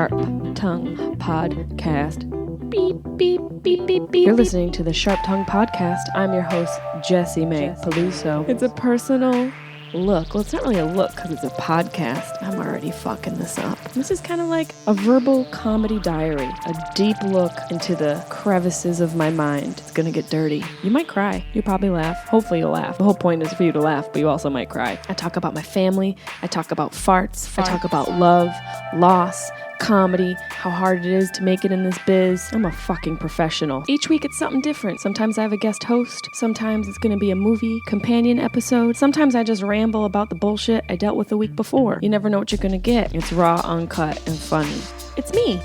Sharp Tongue Podcast. Beep, beep, beep, beep, beep. You're listening to the Sharp Tongue Podcast. I'm your host, Jessimae Peluso. It's a personal look. Well, it's not really a look because it's a podcast. I'm already fucking this up. This is kind of like a verbal comedy diary, a deep look into the crevices of my mind. It's gonna get dirty. You might cry. You'll probably laugh. Hopefully you'll laugh. The whole point is for you to laugh, but you also might cry. I talk about my family. I talk about farts. I talk about love, loss, comedy, how hard it is to make it in this biz. I'm a fucking professional. Each week it's something different. Sometimes I have a guest host. Sometimes it's gonna be a movie companion episode. Sometimes I just ramble about the bullshit I dealt with the week before. You never know what you're gonna get. It's raw, uncut, and funny. It's me.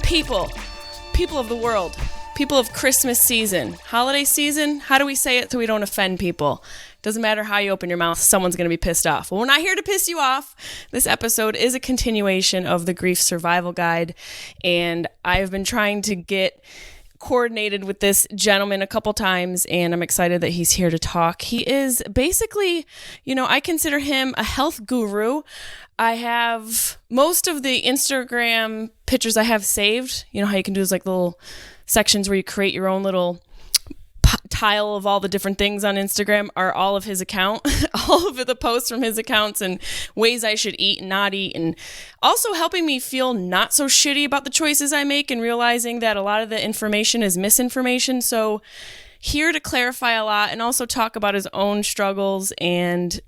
People of the world, people of Christmas season, holiday season, how do we say it so we don't offend people? Doesn't matter how you open your mouth, someone's going to be pissed off. Well, we're not here to piss you off. This episode is a continuation of the Grief Survival Guide, and I've been trying to get coordinated with this gentleman a couple times, and I'm excited that he's here to talk. He is basically, I consider him a health guru. I have most of the Instagram pictures I have saved. You know how you can do those like little sections where you create your own little tile of all the different things on Instagram are all of his account, all of the posts from his accounts and ways I should eat and not eat, and also helping me feel not so shitty about the choices I make and realizing that a lot of the information is misinformation. So here to clarify a lot and also talk about his own struggles and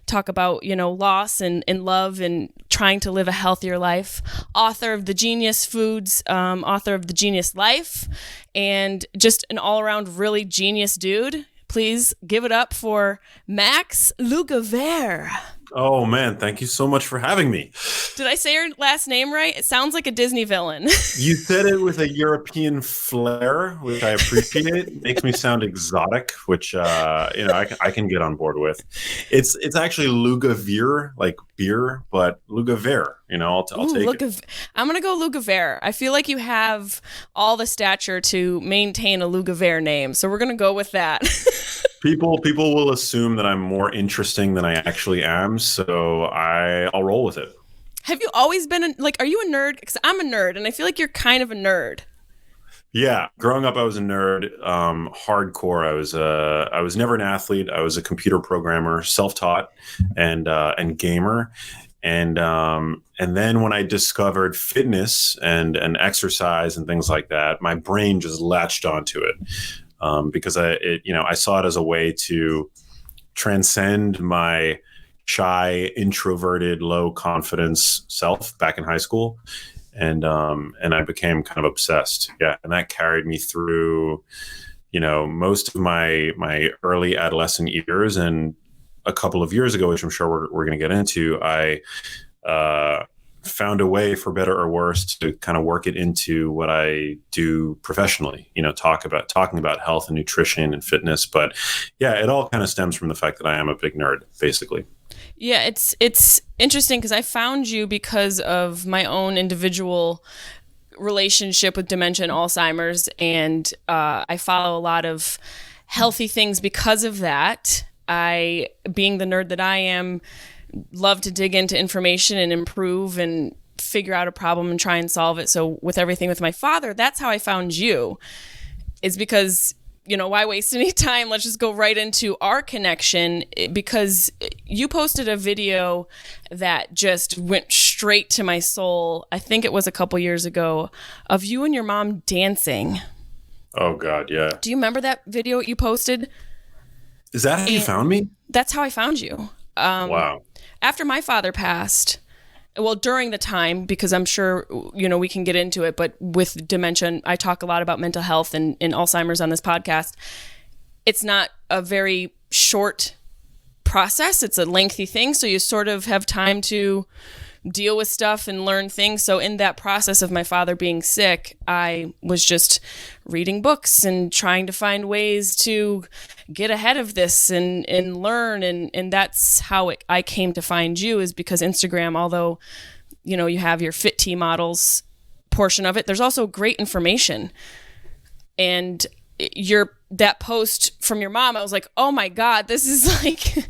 talk about, loss and love and trying to live a healthier life. Author of The Genius Foods, author of The Genius Life, and just an all-around really genius dude. Please give it up for Max Lugavere. Oh, man. Thank you so much for having me. Did I say your last name right? It sounds like a Disney villain. You said it with a European flair, which I appreciate. It makes me sound exotic, which, I can get on board with. It's actually Lugavere, like beer, but Lugavere, I'll take it. I'm going to go Lugavere. I feel like you have all the stature to maintain a Lugavere name, so we're going to go with that. People will assume that I'm more interesting than I actually am, so I'll roll with it. Have you always been are you a nerd? Because I'm a nerd, and I feel like you're kind of a nerd. Yeah, growing up, I was a nerd, hardcore. I was never an athlete. I was a computer programmer, self-taught, and gamer. And then when I discovered fitness and exercise and things like that, my brain just latched onto it. Because I saw it as a way to transcend my shy, introverted, low confidence self back in high school. And I became kind of obsessed. Yeah. And that carried me through, most of my early adolescent years. And a couple of years ago, which I'm sure we're going to get into, I, found a way, for better or worse, to kind of work it into what I do professionally, talking about health and nutrition and fitness. But yeah, it all kind of stems from the fact that I am a big nerd, basically. Yeah, it's interesting because I found you because of my own individual relationship with dementia and Alzheimer's, and I follow a lot of healthy things because of that. I, being the nerd that I am, love to dig into information and improve and figure out a problem and try and solve it. So with everything with my father, that's how I found you, is because, why waste any time? Let's just go right into our connection, because you posted a video that just went straight to my soul. I think it was a couple years ago, of you and your mom dancing. Oh God. Yeah. Do you remember that video you posted? Is that how you found me? That's how I found you. Wow. After my father passed, well, during the time, because I'm sure, we can get into it, but with dementia, I talk a lot about mental health and Alzheimer's on this podcast. It's not a very short process. It's a lengthy thing. So you sort of have time to deal with stuff and learn things. So in that process of my father being sick, I was just reading books and trying to find ways to get ahead of this and learn. And that's how I came to find you, is because Instagram, although, you have your Fit T models portion of it, there's also great information. And that post from your mom, I was like, oh my God, this is like,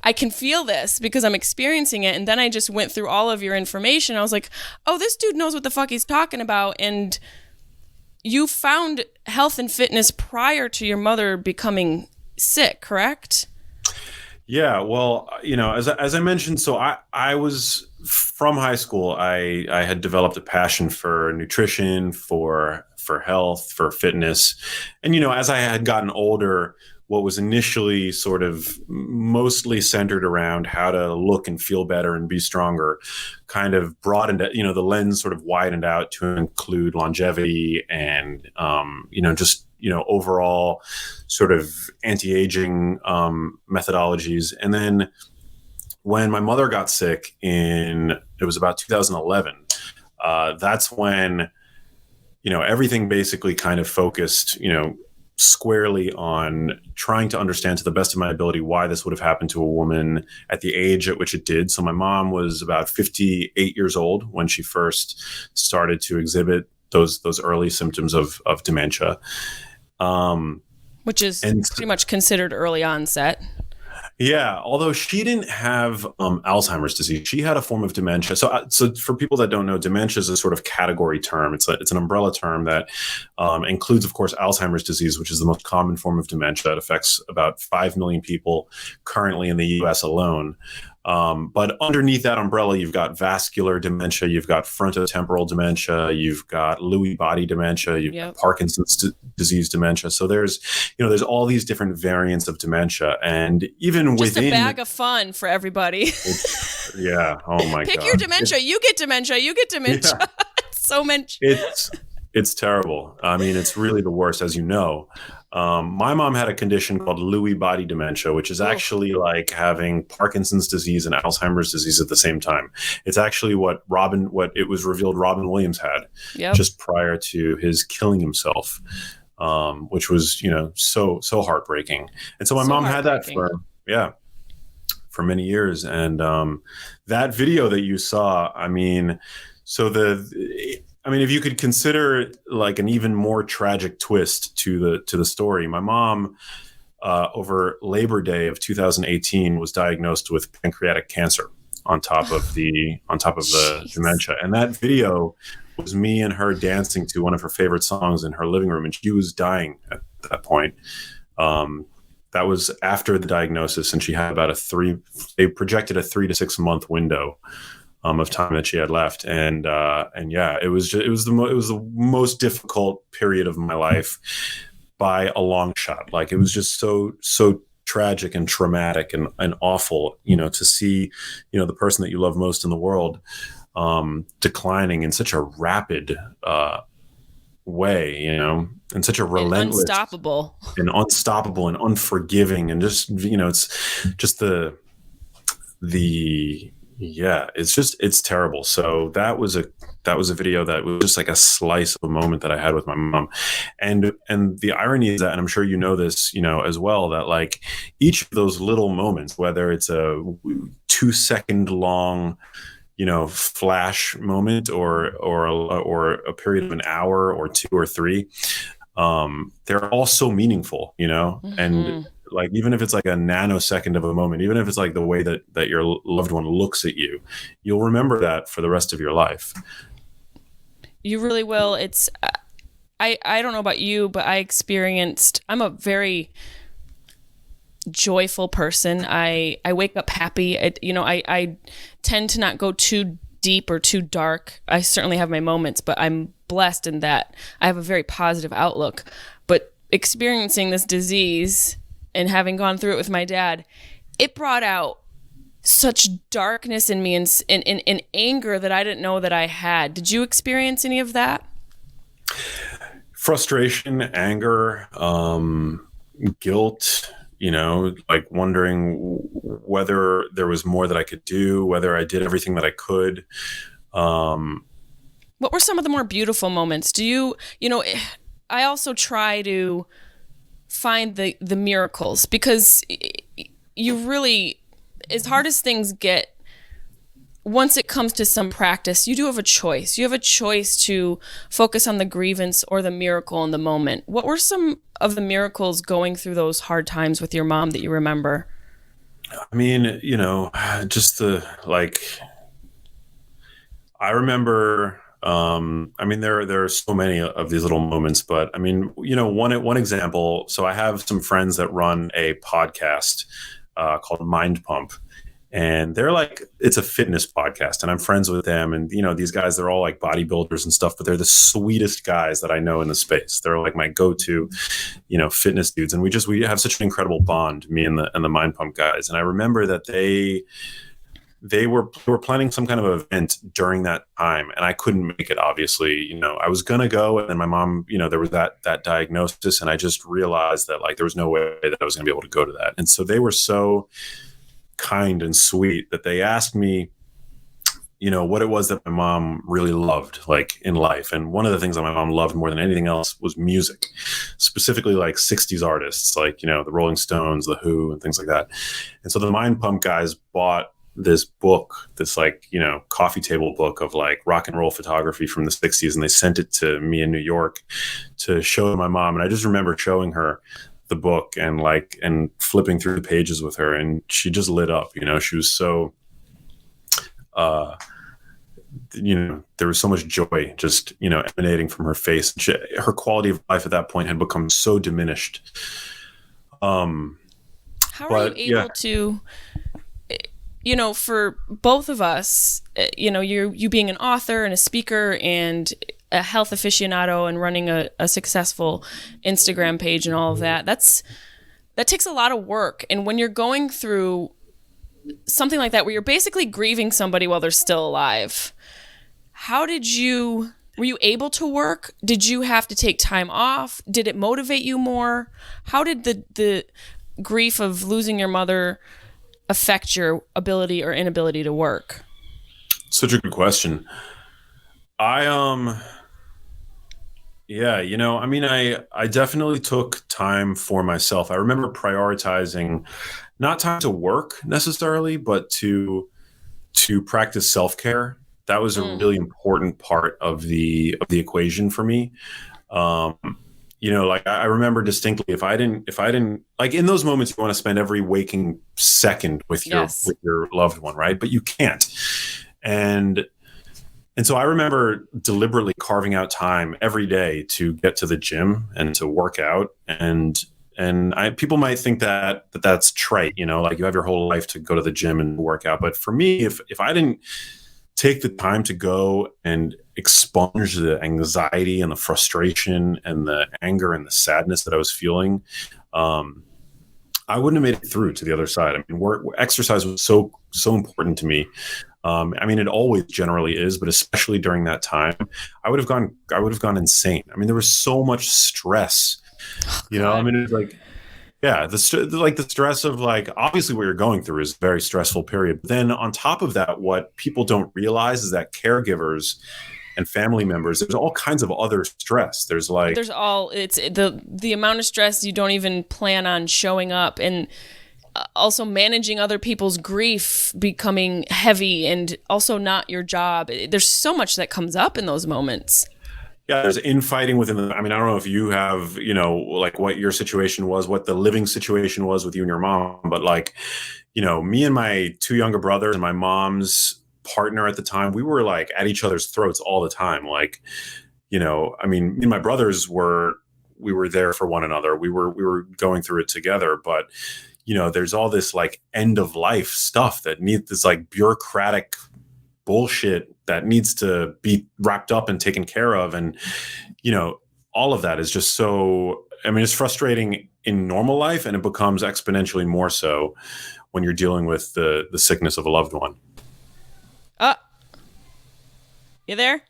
I can feel this because I'm experiencing it. And then I just went through all of your information. I was like, oh, this dude knows what the fuck he's talking about. And you found health and fitness prior to your mother becoming sick, correct? Yeah, well, as I mentioned, so I was from high school. I had developed a passion for nutrition, for health, for fitness, and as I had gotten older, what was initially sort of mostly centered around how to look and feel better and be stronger, kind of broadened, the lens sort of widened out to include longevity and just overall sort of anti-aging methodologies. And then when my mother got sick it was about 2011, that's when, everything basically kind of focused, squarely on trying to understand to the best of my ability why this would have happened to a woman at the age at which it did. So my mom was about 58 years old when she first started to exhibit those early symptoms of dementia. Which is pretty much considered early onset. Yeah, although she didn't have Alzheimer's disease, she had a form of dementia. So for people that don't know, dementia is a sort of category term. It's an umbrella term that includes, of course, Alzheimer's disease, which is the most common form of dementia. It affects about 5 million people currently in the U.S. alone. But underneath that umbrella, you've got vascular dementia, you've got frontotemporal dementia, you've got Lewy Body Dementia, you've got Parkinson's disease dementia. So there's all these different variants of dementia, and even just within, a bag of fun for everybody. Yeah. Oh my God. Pick your dementia. You get dementia. You get dementia. Yeah. So much. It's terrible. I mean, it's really the worst, as you know. My mom had a condition called Lewy Body Dementia, which is actually like having Parkinson's disease and Alzheimer's disease at the same time. It's actually what it was revealed Robin Williams had just prior to his killing himself, which was, so heartbreaking. And so my mom had that for many years. And that video that you saw, if you could consider like an even more tragic twist to the story, my mom over Labor Day of 2018 was diagnosed with pancreatic cancer on top of the dementia. And that video was me and her dancing to one of her favorite songs in her living room, and she was dying at that point. That was after the diagnosis, and she had about they projected a 3 to 6 month window of time that she had left, and it was the most difficult period of my life by a long shot. Like, it was just so tragic and traumatic and awful, to see, the person that you love most in the world declining in such a rapid way, in such a relentless, unstoppable and unforgiving, and just, it's just it's terrible. So that was a video that was just like a slice of a moment that I had with my mom. And the irony is that, and I'm sure you know this, as well, that like each of those little moments, whether it's a 2-second long, flash moment or a period of an hour or 2 or 3, they're all so meaningful, mm-hmm. And like, even if it's like a nanosecond of a moment, even if it's like the way that your loved one looks at you, you'll remember that for the rest of your life. You really will. It's, I don't know about you, but I'm a very joyful person. I wake up happy. I tend to not go too deep or too dark. I certainly have my moments, but I'm blessed in that I have a very positive outlook. But experiencing this disease and having gone through it with my dad, it brought out such darkness in me and anger that I didn't know that I had. Did you experience any of that? Frustration, anger, guilt, like wondering whether there was more that I could do, whether I did everything that I could. What were some of the more beautiful moments? I also try to find the miracles, because you really, as hard as things get, once it comes to some practice, you do have a choice. You have a choice to focus on the grievance or the miracle in the moment. What were some of the miracles going through those hard times with your mom that you remember? I mean, just I remember, I mean, there are so many of these little moments, but I mean, one example. So I have some friends that run a podcast called Mind Pump, and it's a fitness podcast, and I'm friends with them. And these guys, they're all like bodybuilders and stuff, but they're the sweetest guys that I know in the space. They're like my go-to, fitness dudes, and we have such an incredible bond, me and the Mind Pump guys. And I remember that they were planning some kind of event during that time, and I couldn't make it. Obviously, I was gonna go, and then my mom, there was that diagnosis, and I just realized that there was no way that I was gonna be able to go to that. And so they were so kind and sweet that they asked me, what it was that my mom really loved, in life. And one of the things that my mom loved more than anything else was music, specifically 60s artists, the Rolling Stones, the Who, and things like that. And so the Mind Pump guys bought this book, this coffee table book of rock and roll photography from the 60s, and they sent it to me in New York to show my mom. And I just remember showing her the book and flipping through the pages with her, and she just lit up. She was so there was so much joy just emanating from her face. Her quality of life at that point had become so diminished. How are you able to, for both of us, you being an author and a speaker and a health aficionado and running a successful Instagram page and all of that, that takes a lot of work. And when you're going through something like that, where you're basically grieving somebody while they're still alive, were you able to work? Did you have to take time off? Did it motivate you more? How did the grief of losing your mother affect your ability or inability to work? Such a good question. I definitely took time for myself. I remember prioritizing not time to work necessarily, but to practice self-care. That was a really important part of the equation for me. I remember distinctly, if I didn't in those moments, you want to spend every waking second with your loved one, right? But you can't. And so I remember deliberately carving out time every day to get to the gym and to work out. And people might think that that's trite, you have your whole life to go to the gym and work out. But for me, if I didn't take the time to go and expunge the anxiety and the frustration and the anger and the sadness that I was feeling, I wouldn't have made it through to the other side. I mean, exercise was so important to me. It always generally is, but especially during that time, I would have gone insane. I mean, there was so much stress, it was the stress of obviously what you're going through is a very stressful period. But then on top of that, what people don't realize is that caregivers and family members, there's all kinds of other stress. It's the amount of stress you don't even plan on showing up, and also managing other people's grief becoming heavy and also not your job. There's so much that comes up in those moments. Yeah, there's infighting within I don't know if you have, what your situation was, what the living situation was with you and your mom, but me and my two younger brothers and my mom's partner at the time, we were at each other's throats all the time. Me and my brothers we were there for one another. We were going through it together, but there's all this end of life stuff that needs this bureaucratic bullshit that needs to be wrapped up and taken care of. And, all of that is just so, it's frustrating in normal life, and it becomes exponentially more so when you're dealing with the sickness of a loved one. You there?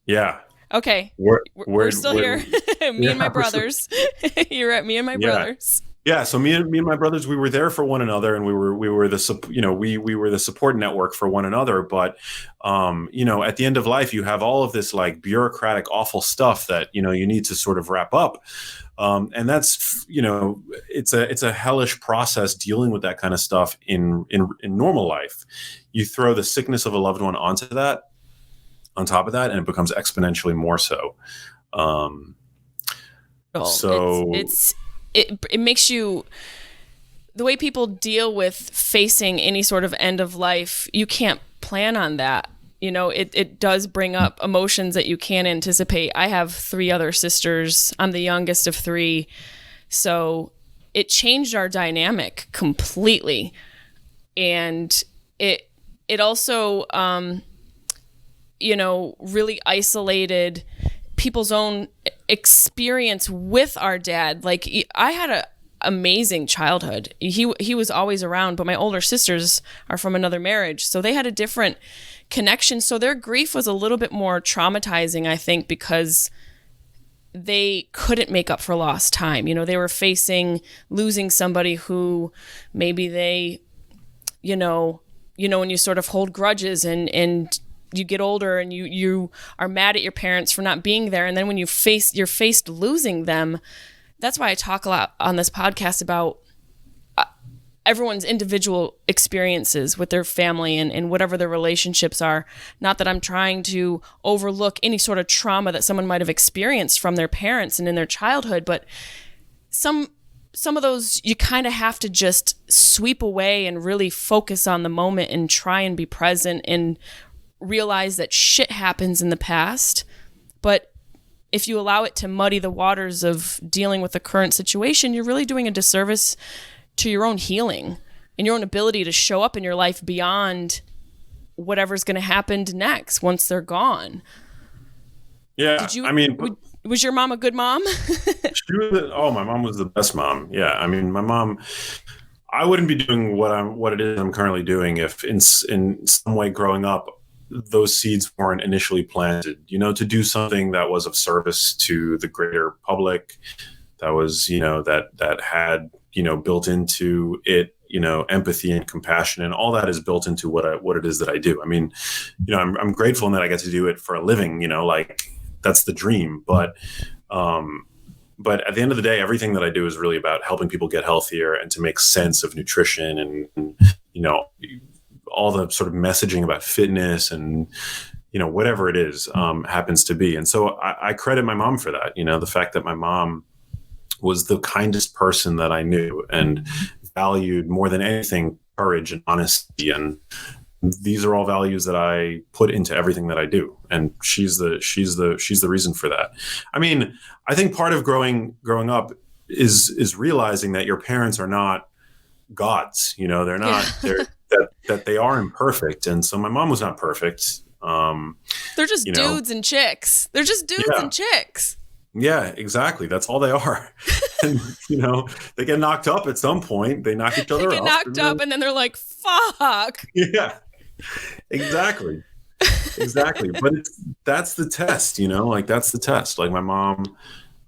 Yeah. Okay. We're still here. Me and my brothers. You're at me and my brothers. Yeah, so me and my brothers, we were there for one another, and we were the support network for one another. But at the end of life, you have all of this bureaucratic, awful stuff that you need to sort of wrap up, and that's it's a hellish process dealing with that kind of stuff in normal life. You throw the sickness of a loved one on top of that, and it becomes exponentially more so. It makes you the way people deal with facing any sort of end of life, you can't plan on that. You know, it does bring up emotions that you can't anticipate. I have 3 other sisters. I'm the youngest of 3. So it changed our dynamic completely. And it also, really isolated people's own experience with our dad. Like, I had a amazing childhood. He was always around, but my older sisters are from another marriage, so they had a different connection. So their grief was a little bit more traumatizing, I think, because they couldn't make up for lost time. You know, they were facing losing somebody who maybe they, when you sort of hold grudges and you get older and you are mad at your parents for not being there, and then when you're faced losing them. That's why I talk a lot on this podcast about everyone's individual experiences with their family and whatever their relationships are. Not that I'm trying to overlook any sort of trauma that someone might have experienced from their parents and in their childhood, but some of those you kind of have to just sweep away and really focus on the moment and try and be present and realize that shit happens in the past. But if you allow it to muddy the waters of dealing with the current situation, you're really doing a disservice to your own healing and your own ability to show up in your life beyond whatever's going to happen next once they're gone. Yeah. Was your mom a good mom? My mom was the best mom. Yeah. I mean, my mom, I wouldn't be doing what it is I'm currently doing if in some way growing up, those seeds weren't initially planted, to do something that was of service to the greater public, that was, that had, built into it, empathy and compassion, and all that is built into what it is that I do. I mean, I'm grateful in that I get to do it for a living, like that's the dream. But at the end of the day, everything that I do is really about helping people get healthier and to make sense of nutrition and all the sort of messaging about fitness and, whatever it is, happens to be. And so I credit my mom for that. The fact that my mom was the kindest person that I knew and valued more than anything courage and honesty. And these are all values that I put into everything that I do. And she's the reason for that. I mean, I think part of growing up is realizing that your parents are not gods, they're not, that they are imperfect. And so my mom was not perfect. They're just dudes and chicks. They're just dudes and chicks. Yeah, exactly. That's all they are. And, they get knocked up at some point. They knock each other up. They get knocked up and then they're like, fuck. Yeah, exactly. Exactly. But that's the test, that's the test. Like my mom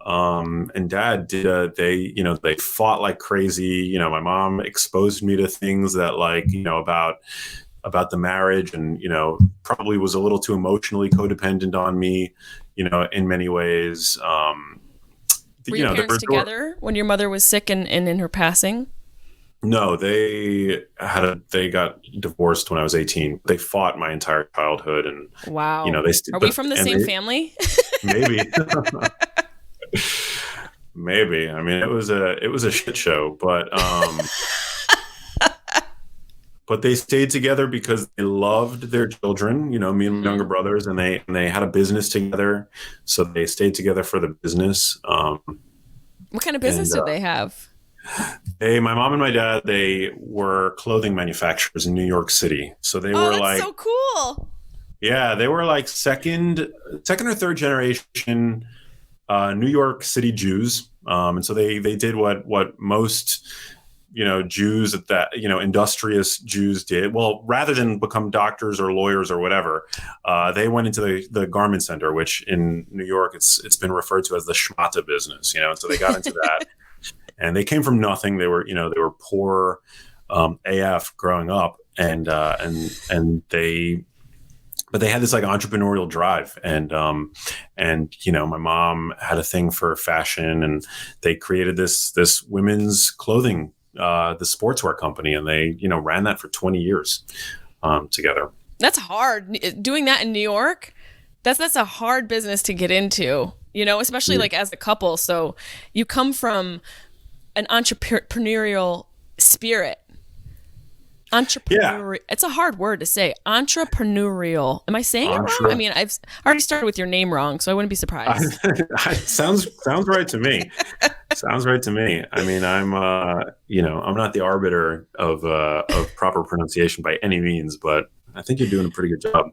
and dad did, they fought like crazy. My mom exposed me to things that about the marriage and, probably was a little too emotionally codependent on me, in many ways. Were your parents together when your mother was sick and in her passing? No, they got divorced when I was 18. They fought my entire childhood. And wow. Are we from the same family? Maybe. Maybe. I mean, it was a shit show, but but they stayed together because they loved their children, me and my younger brothers, and they had a business together. So they stayed together for the business. What kind of business did they have? My mom and my dad, they were clothing manufacturers in New York City. So they were that's so cool. Yeah, they were like second or third generation New York City Jews. And so they did what most Jews that industrious Jews did. Well, rather than become doctors or lawyers or whatever, they went into the garment center, which in New York it's been referred to as the schmata business. And so they got into that, and they came from nothing. They were poor AF growing up, and they. But they had this like entrepreneurial drive, and my mom had a thing for fashion, and they created this women's clothing, the sportswear company, and they ran that for 20 years together. That's hard. Doing that in New York, that's a hard business to get into, especially like as a couple. So you come from an entrepreneurial spirit. Entrepreneurial. Yeah. It's a hard word to say. Entrepreneurial. Am I saying it wrong? I mean, I've already started with your name wrong, so I wouldn't be surprised. Sounds right to me. Sounds right to me. I mean, I'm I'm not the arbiter of proper pronunciation by any means, but I think you're doing a pretty good job.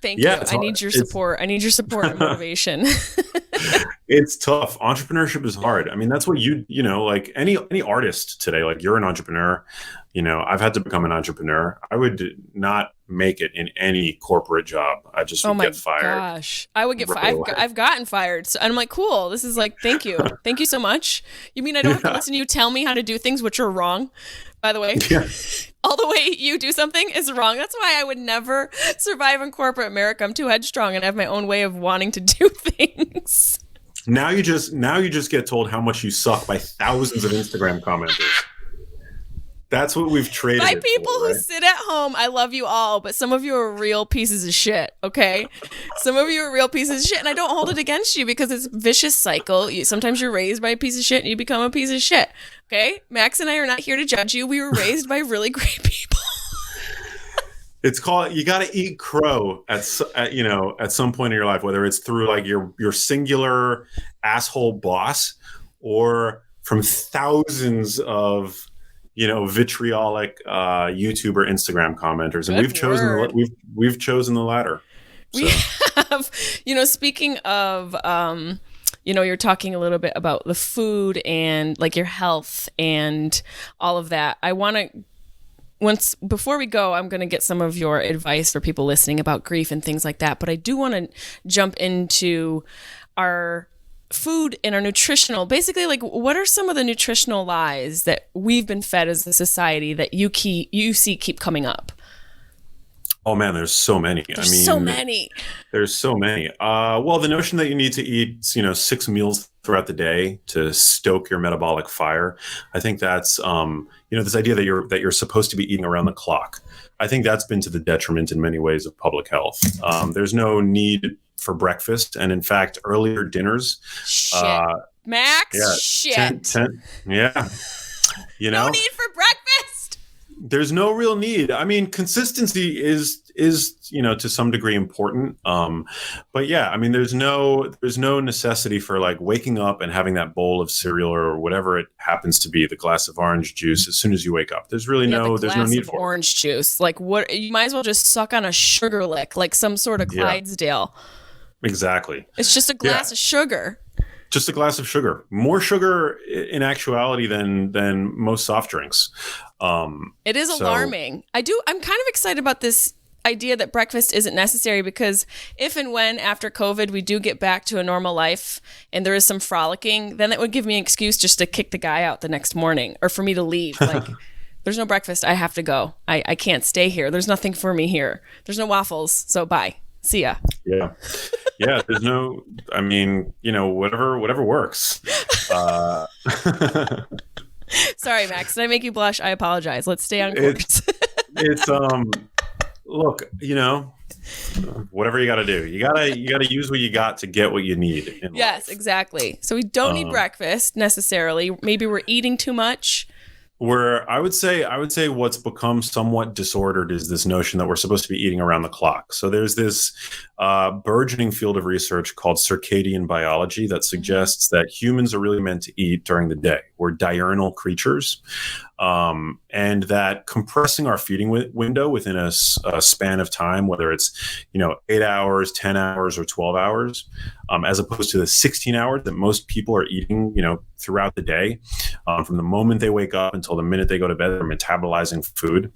Thank you. I need your support. I need your support and motivation. It's tough. Entrepreneurship is hard. I mean, that's what like any artist today, like you're an entrepreneur. I've had to become an entrepreneur. I would not make it in any corporate job. I just would get fired. Oh my gosh. I would get fired. I've gotten fired. So, and I'm like, cool. This is like, thank you. Thank you so much. You mean I don't have to listen to you tell me how to do things, which are wrong, by the way? Yeah. All the way you do something is wrong. That's why I would never survive in corporate America. I'm too headstrong and I have my own way of wanting to do things. Now you just get told how much you suck by thousands of Instagram commenters. That's what we've traded. By people who sit at home, I love you all, but some of you are real pieces of shit, okay? Some of you are real pieces of shit, and I don't hold it against you because it's a vicious cycle. Sometimes you're raised by a piece of shit and you become a piece of shit, okay? Max and I are not here to judge you. We were raised by really great people. It's called, you got to eat crow at some point in your life, whether it's through like your singular asshole boss or from thousands of vitriolic YouTuber, Instagram commenters, and we've chosen the latter. So. We have, speaking of, you're talking a little bit about the food and like your health and all of that. I want to, before we go, I'm going to get some of your advice for people listening about grief and things like that. But I do want to jump into our food and our nutritional, basically, like, what are some of the nutritional lies that we've been fed as a society that you see keep coming up? Oh man, there's so many. There's so many. Well, the notion that you need to eat, 6 meals throughout the day to stoke your metabolic fire. I think that's, this idea that you're supposed to be eating around the clock. I think that's been to the detriment in many ways of public health. There's no need for breakfast, and in fact, earlier dinners. Shit, Max. Yeah, shit. Yeah. No need for breakfast. There's no real need. I mean, consistency is to some degree important. But yeah, I mean, there's no necessity for like waking up and having that bowl of cereal or whatever it happens to be, the glass of orange juice as soon as you wake up. There's no need for orange juice. Like, what, you might as well just suck on a sugar lick, like some sort of Clydesdale. Exactly. It's just a glass of sugar. Just a glass of sugar. More sugar in actuality than most soft drinks. It is alarming. I'm kind of excited about this idea that breakfast isn't necessary, because if and when after COVID we do get back to a normal life and there is some frolicking, then that would give me an excuse just to kick the guy out the next morning, or for me to leave. Like, there's no breakfast. I have to go. I can't stay here. There's nothing for me here. There's no waffles. So bye. See ya. Yeah. Yeah. There's no, I mean, whatever works. Sorry, Max. Did I make you blush? I apologize. Let's stay on course. Look, whatever you got to do, you got to use what you got to get what you need. Yes, exactly. So we don't need breakfast necessarily. Maybe we're eating too much. Where I would say what's become somewhat disordered is this notion that we're supposed to be eating around the clock. So there's this burgeoning field of research called Circadian Biology that suggests that humans are really meant to eat during the day. We're diurnal creatures, and that compressing our feeding window within a span of time, whether it's 8 hours, 10 hours, or 12 hours, as opposed to the 16 hours that most people are eating, throughout the day, from the moment they wake up until the minute they go to bed, they're metabolizing food.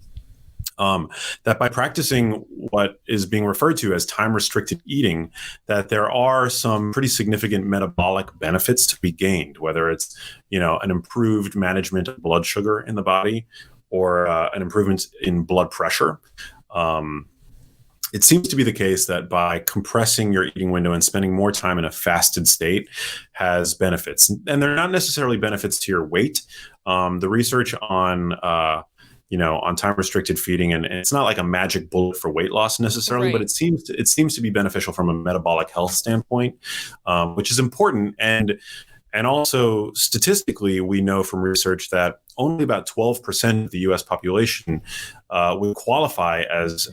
That by practicing what is being referred to as time-restricted eating, that there are some pretty significant metabolic benefits to be gained, whether it's, an improved management of blood sugar in the body or an improvement in blood pressure. It seems to be the case that by compressing your eating window and spending more time in a fasted state has benefits. And they're not necessarily benefits to your weight. The research on time-restricted feeding, and it's not like a magic bullet for weight loss necessarily, right, but it seems to be beneficial from a metabolic health standpoint, which is important. And also statistically, we know from research that only about 12% of the U.S. population would qualify as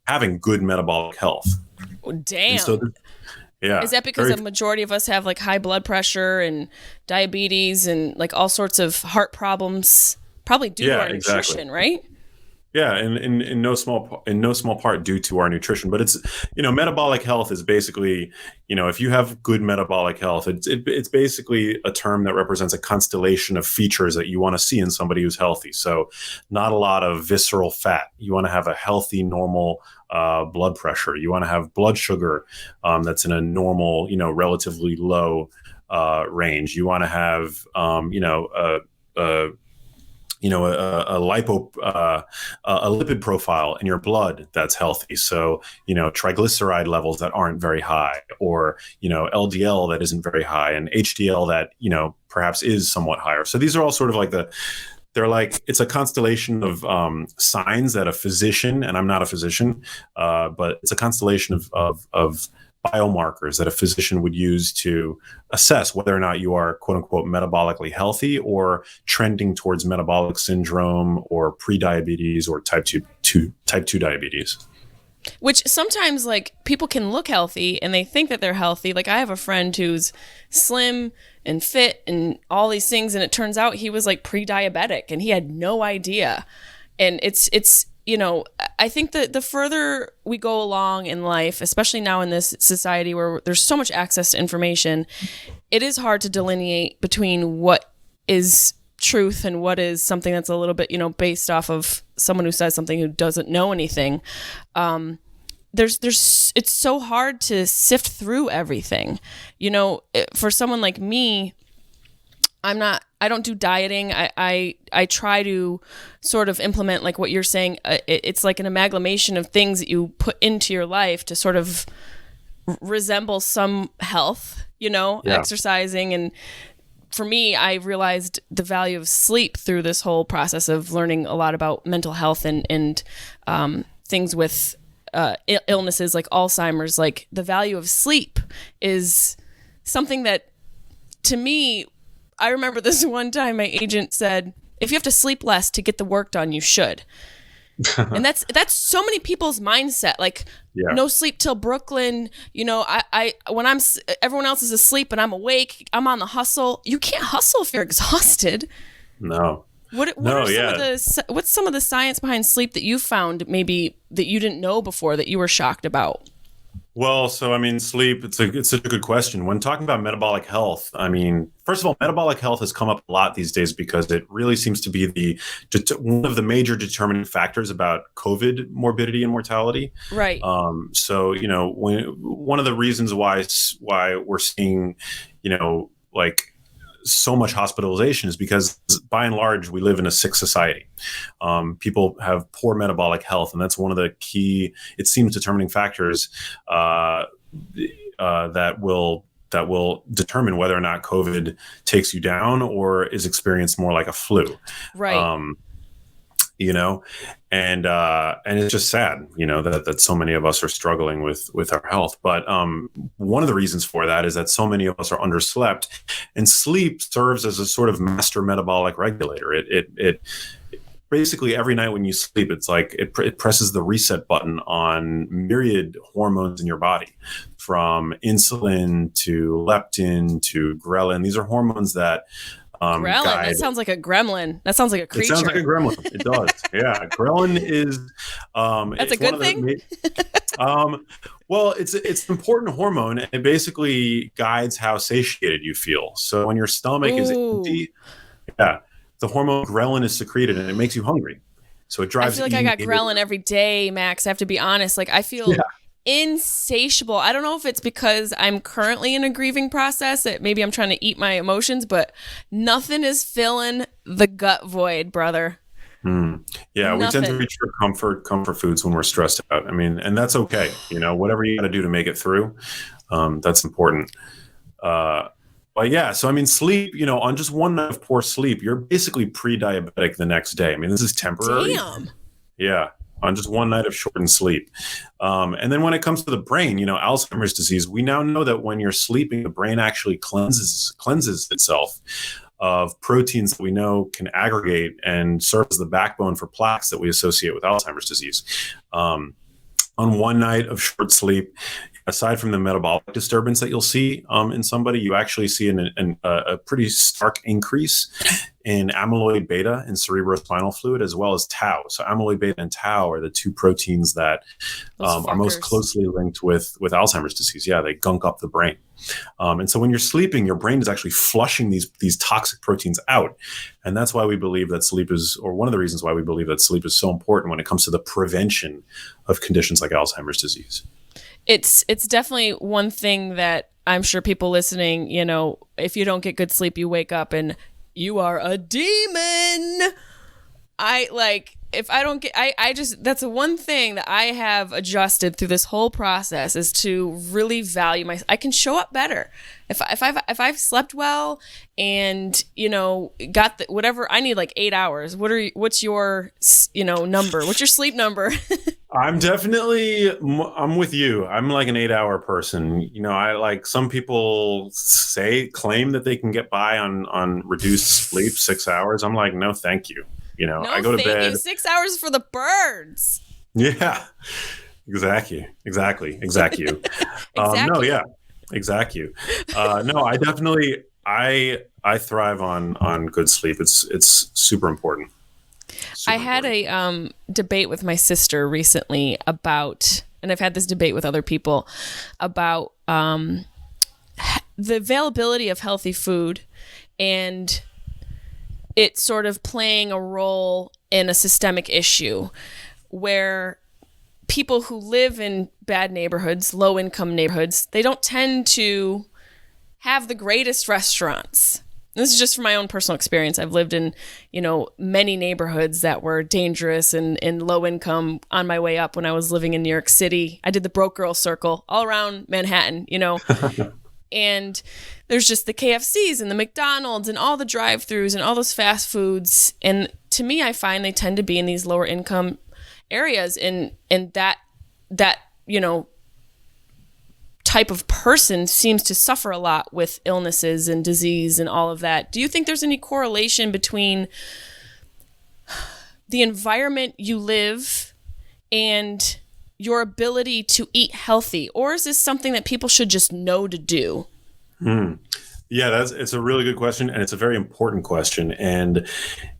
having good metabolic health. Damn. And so yeah. Is that because a majority of us have like high blood pressure and diabetes and like all sorts of heart problems? Probably due to our nutrition, right? Yeah, and in no small part due to our nutrition. But it's, metabolic health is basically, if you have good metabolic health, it's basically a term that represents a constellation of features that you want to see in somebody who's healthy. So not a lot of visceral fat. You want to have a healthy, normal blood pressure. You want to have blood sugar that's in a normal, relatively low range. You want to have, a lipid profile in your blood that's healthy. So, triglyceride levels that aren't very high, or, LDL that isn't very high, and HDL that, perhaps is somewhat higher. So these are all sort of like it's a constellation of signs that a physician, and I'm not a physician, but it's a constellation of biomarkers that a physician would use to assess whether or not you are, quote unquote, metabolically healthy or trending towards metabolic syndrome or prediabetes or type 2 diabetes. Which sometimes like people can look healthy and they think that they're healthy. Like I have a friend who's slim and fit and all these things, and it turns out he was like pre-diabetic and he had no idea. And it's I think that the further we go along in life, especially now in this society where there's so much access to information, it is hard to delineate between what is truth and what is something that's a little bit, based off of someone who says something who doesn't know anything. It's so hard to sift through everything. For someone like me, I don't do dieting. I try to sort of implement like what you're saying. It's like an amalgamation of things that you put into your life to sort of resemble some health, exercising. And for me, I realized the value of sleep through this whole process of learning a lot about mental health and things with illnesses like Alzheimer's. Like the value of sleep is something that, to me, I remember this one time my agent said, if you have to sleep less to get the work done, you should. And that's so many people's mindset. Like, no sleep till Brooklyn. I when everyone else is asleep and I'm awake, I'm on the hustle. You can't hustle if you're exhausted. No. What's some of the science behind sleep that you found maybe that you didn't know before that you were shocked about? Well, so sleep, it's such a good question. When talking about metabolic health, first of all, metabolic health has come up a lot these days because it really seems to be one of the major determining factors about COVID morbidity and mortality. Right. So, one of the reasons why we're seeing, so much hospitalization is because by and large, we live in a sick society. People have poor metabolic health, and that's one of the key, it seems, determining factors that will determine whether or not COVID takes you down or is experienced more like a flu. Right. And it's just sad, that so many of us are struggling with our health. But one of the reasons for that is that so many of us are underslept, and sleep serves as a sort of master metabolic regulator. It basically, every night when you sleep, it's like it presses the reset button on myriad hormones in your body, from insulin to leptin to ghrelin. These are hormones that ghrelin. That sounds like a gremlin. That sounds like a creature. It sounds like a gremlin. It does. Yeah. Ghrelin is that's a good thing. Well, it's an important hormone, and it basically guides how satiated you feel. So when your stomach is empty, the hormone ghrelin is secreted and it makes you hungry. So it drives. I feel like I got ghrelin every day, Max. I have to be honest. Like I feel insatiable. I don't know if it's because I'm currently in a grieving process that maybe I'm trying to eat my emotions, but nothing is filling the gut void, brother. Yeah, we tend to reach for comfort foods when we're stressed out. And that's okay. Whatever you got to do to make it through, that's important. But yeah, so sleep, on just one night of poor sleep, you're basically pre-diabetic the next day. This is temporary. Damn. Yeah. On just one night of shortened sleep. And then when it comes to the brain, Alzheimer's disease, we now know that when you're sleeping, the brain actually cleanses itself. of proteins that we know can aggregate and serve as the backbone for plaques that we associate with Alzheimer's disease. On one night of short sleep, aside from the metabolic disturbance that you'll see in somebody, you actually see a pretty stark increase in amyloid beta and cerebrospinal fluid, as well as tau. So amyloid beta and tau are the two proteins that are most closely linked with Alzheimer's disease. Yeah, they gunk up the brain. And so when you're sleeping, your brain is actually flushing these toxic proteins out. And that's why we believe that sleep is, or one of the reasons why we believe that sleep is so important when it comes to the prevention of conditions like Alzheimer's disease. It's definitely one thing that I'm sure people listening, if you don't get good sleep, you wake up and you are a demon. That's the one thing that I have adjusted through this whole process is to really value I can show up better. If I've slept well and, got whatever I need, like 8 hours, what's your, number? What's your sleep number? I'm with you. I'm like an 8-hour person. I like some people claim that they can get by on reduced sleep, 6 hours. I'm like, no, thank you. No, I go to bed. 6 hours for the birds. Yeah, exactly. No, yeah, exactly. No, I definitely, I thrive on good sleep. It's super important. I had a debate with my sister recently about, and I've had this debate with other people about the availability of healthy food and it sort of playing a role in a systemic issue where people who live in bad neighborhoods, low-income neighborhoods, they don't tend to have the greatest restaurants. This is just from my own personal experience. I've lived in, many neighborhoods that were dangerous and low income on my way up when I was living in New York City. I did the broke girl circle all around Manhattan, and there's just the KFCs and the McDonald's and all the drive-thrus and all those fast foods. And to me, I find they tend to be in these lower income areas and that type of person seems to suffer a lot with illnesses and disease and all of that. Do you think there's any correlation between the environment you live and your ability to eat healthy? Or is this something that people should just know to do? Yeah, it's a really good question, and it's a very important question. And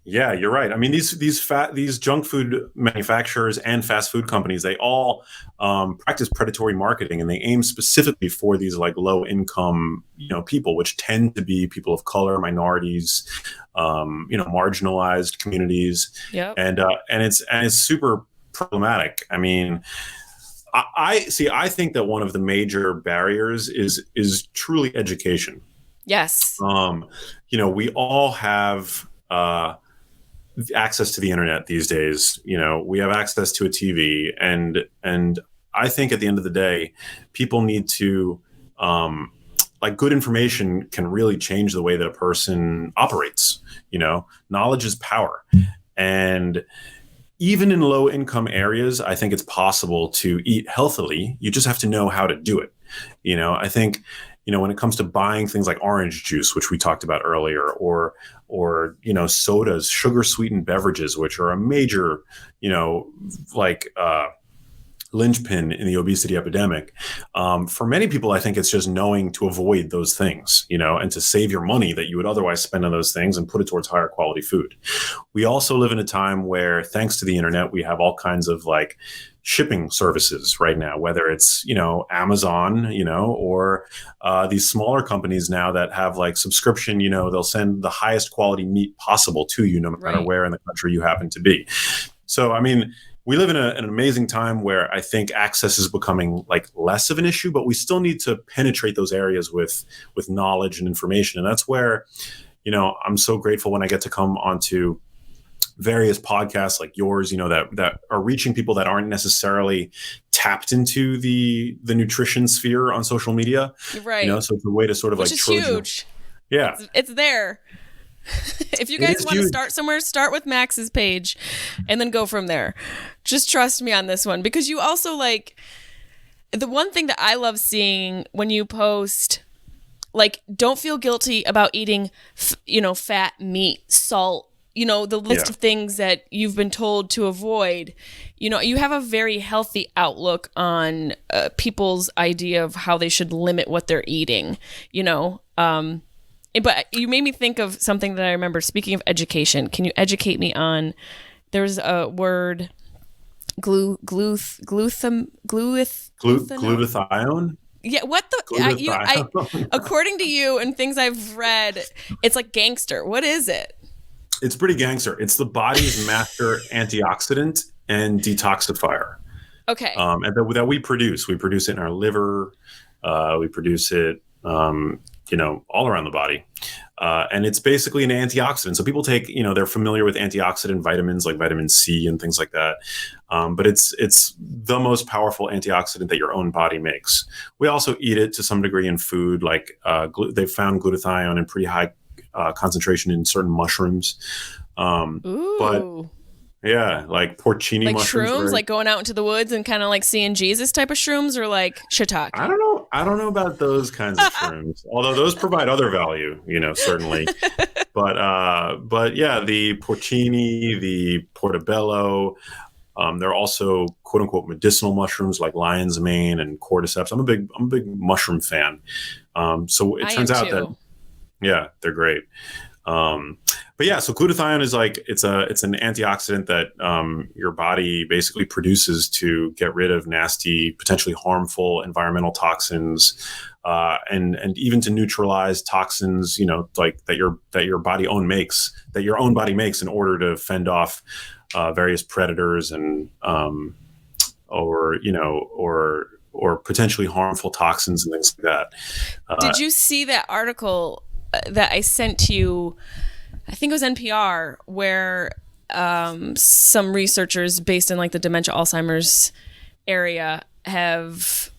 yeah, you're right. I mean, these junk food manufacturers and fast food companies, they all practice predatory marketing, and they aim specifically for these like low income, people, which tend to be people of color, minorities, marginalized communities. Yep. And it's super problematic. I mean, I think that one of the major barriers is truly education. Yes. We all have access to the internet these days. We have access to a TV, and I think at the end of the day, people need to good information can really change the way that a person operates. Knowledge is power, and even in low income areas, I think it's possible to eat healthily. You just have to know how to do it. I think, when it comes to buying things like orange juice, which we talked about earlier, or sodas, sugar sweetened beverages, which are a major, linchpin in the obesity epidemic. For many people, I think it's just knowing to avoid those things, and to save your money that you would otherwise spend on those things and put it towards higher quality food. We also live in a time where, thanks to the internet, we have all kinds of shipping services right now, whether it's, Amazon, or these smaller companies now that have subscription, they'll send the highest quality meat possible to you, no matter where in the country you happen to be. So, I mean, we live in an amazing time where I think access is becoming less of an issue, but we still need to penetrate those areas with knowledge and information. And that's where, I'm so grateful when I get to come onto various podcasts like yours, that are reaching people that aren't necessarily tapped into the nutrition sphere on social media. Right. So it's a way to sort of Which is huge. Yeah. It's there. If you guys want to start somewhere, start with Max's page and then go from there. Just trust me on this one, because you also the one thing that I love seeing when you post like, don't feel guilty about eating, fat, meat, salt, the list of things that you've been told to avoid. You have a very healthy outlook on people's idea of how they should limit what they're eating, But you made me think of something that I remember. Speaking of education, can you educate me on, there's a word, glutathione? Yeah, what the? According to you and things I've read, it's like gangster. What is it? It's pretty gangster. It's the body's master antioxidant and detoxifier. Okay. And that we produce. We produce it in our liver. We produce it, all around the body. And it's basically an antioxidant. So people take, they're familiar with antioxidant vitamins like vitamin C and things like that. But it's the most powerful antioxidant that your own body makes. We also eat it to some degree in food. Like they've found glutathione in pretty high concentration in certain mushrooms. But yeah, like porcini like mushrooms. Shrooms, like going out into the woods and kind of like seeing Jesus type of shrooms, or like shiitake? I don't know about those kinds of shrooms, although those provide other value, certainly. But yeah, the porcini, the portobello, they're also quote unquote medicinal mushrooms like lion's mane and cordyceps. I'm a big mushroom fan. So it turns out that, yeah, they're great. But yeah, so glutathione is like, it's an antioxidant that your body basically produces to get rid of nasty, potentially harmful environmental toxins, and even to neutralize toxins, like that your own body makes in order to fend off various predators and or potentially harmful toxins and things like that. Did you see that article that I sent to you? I think it was NPR, where some researchers based in like the dementia Alzheimer's area have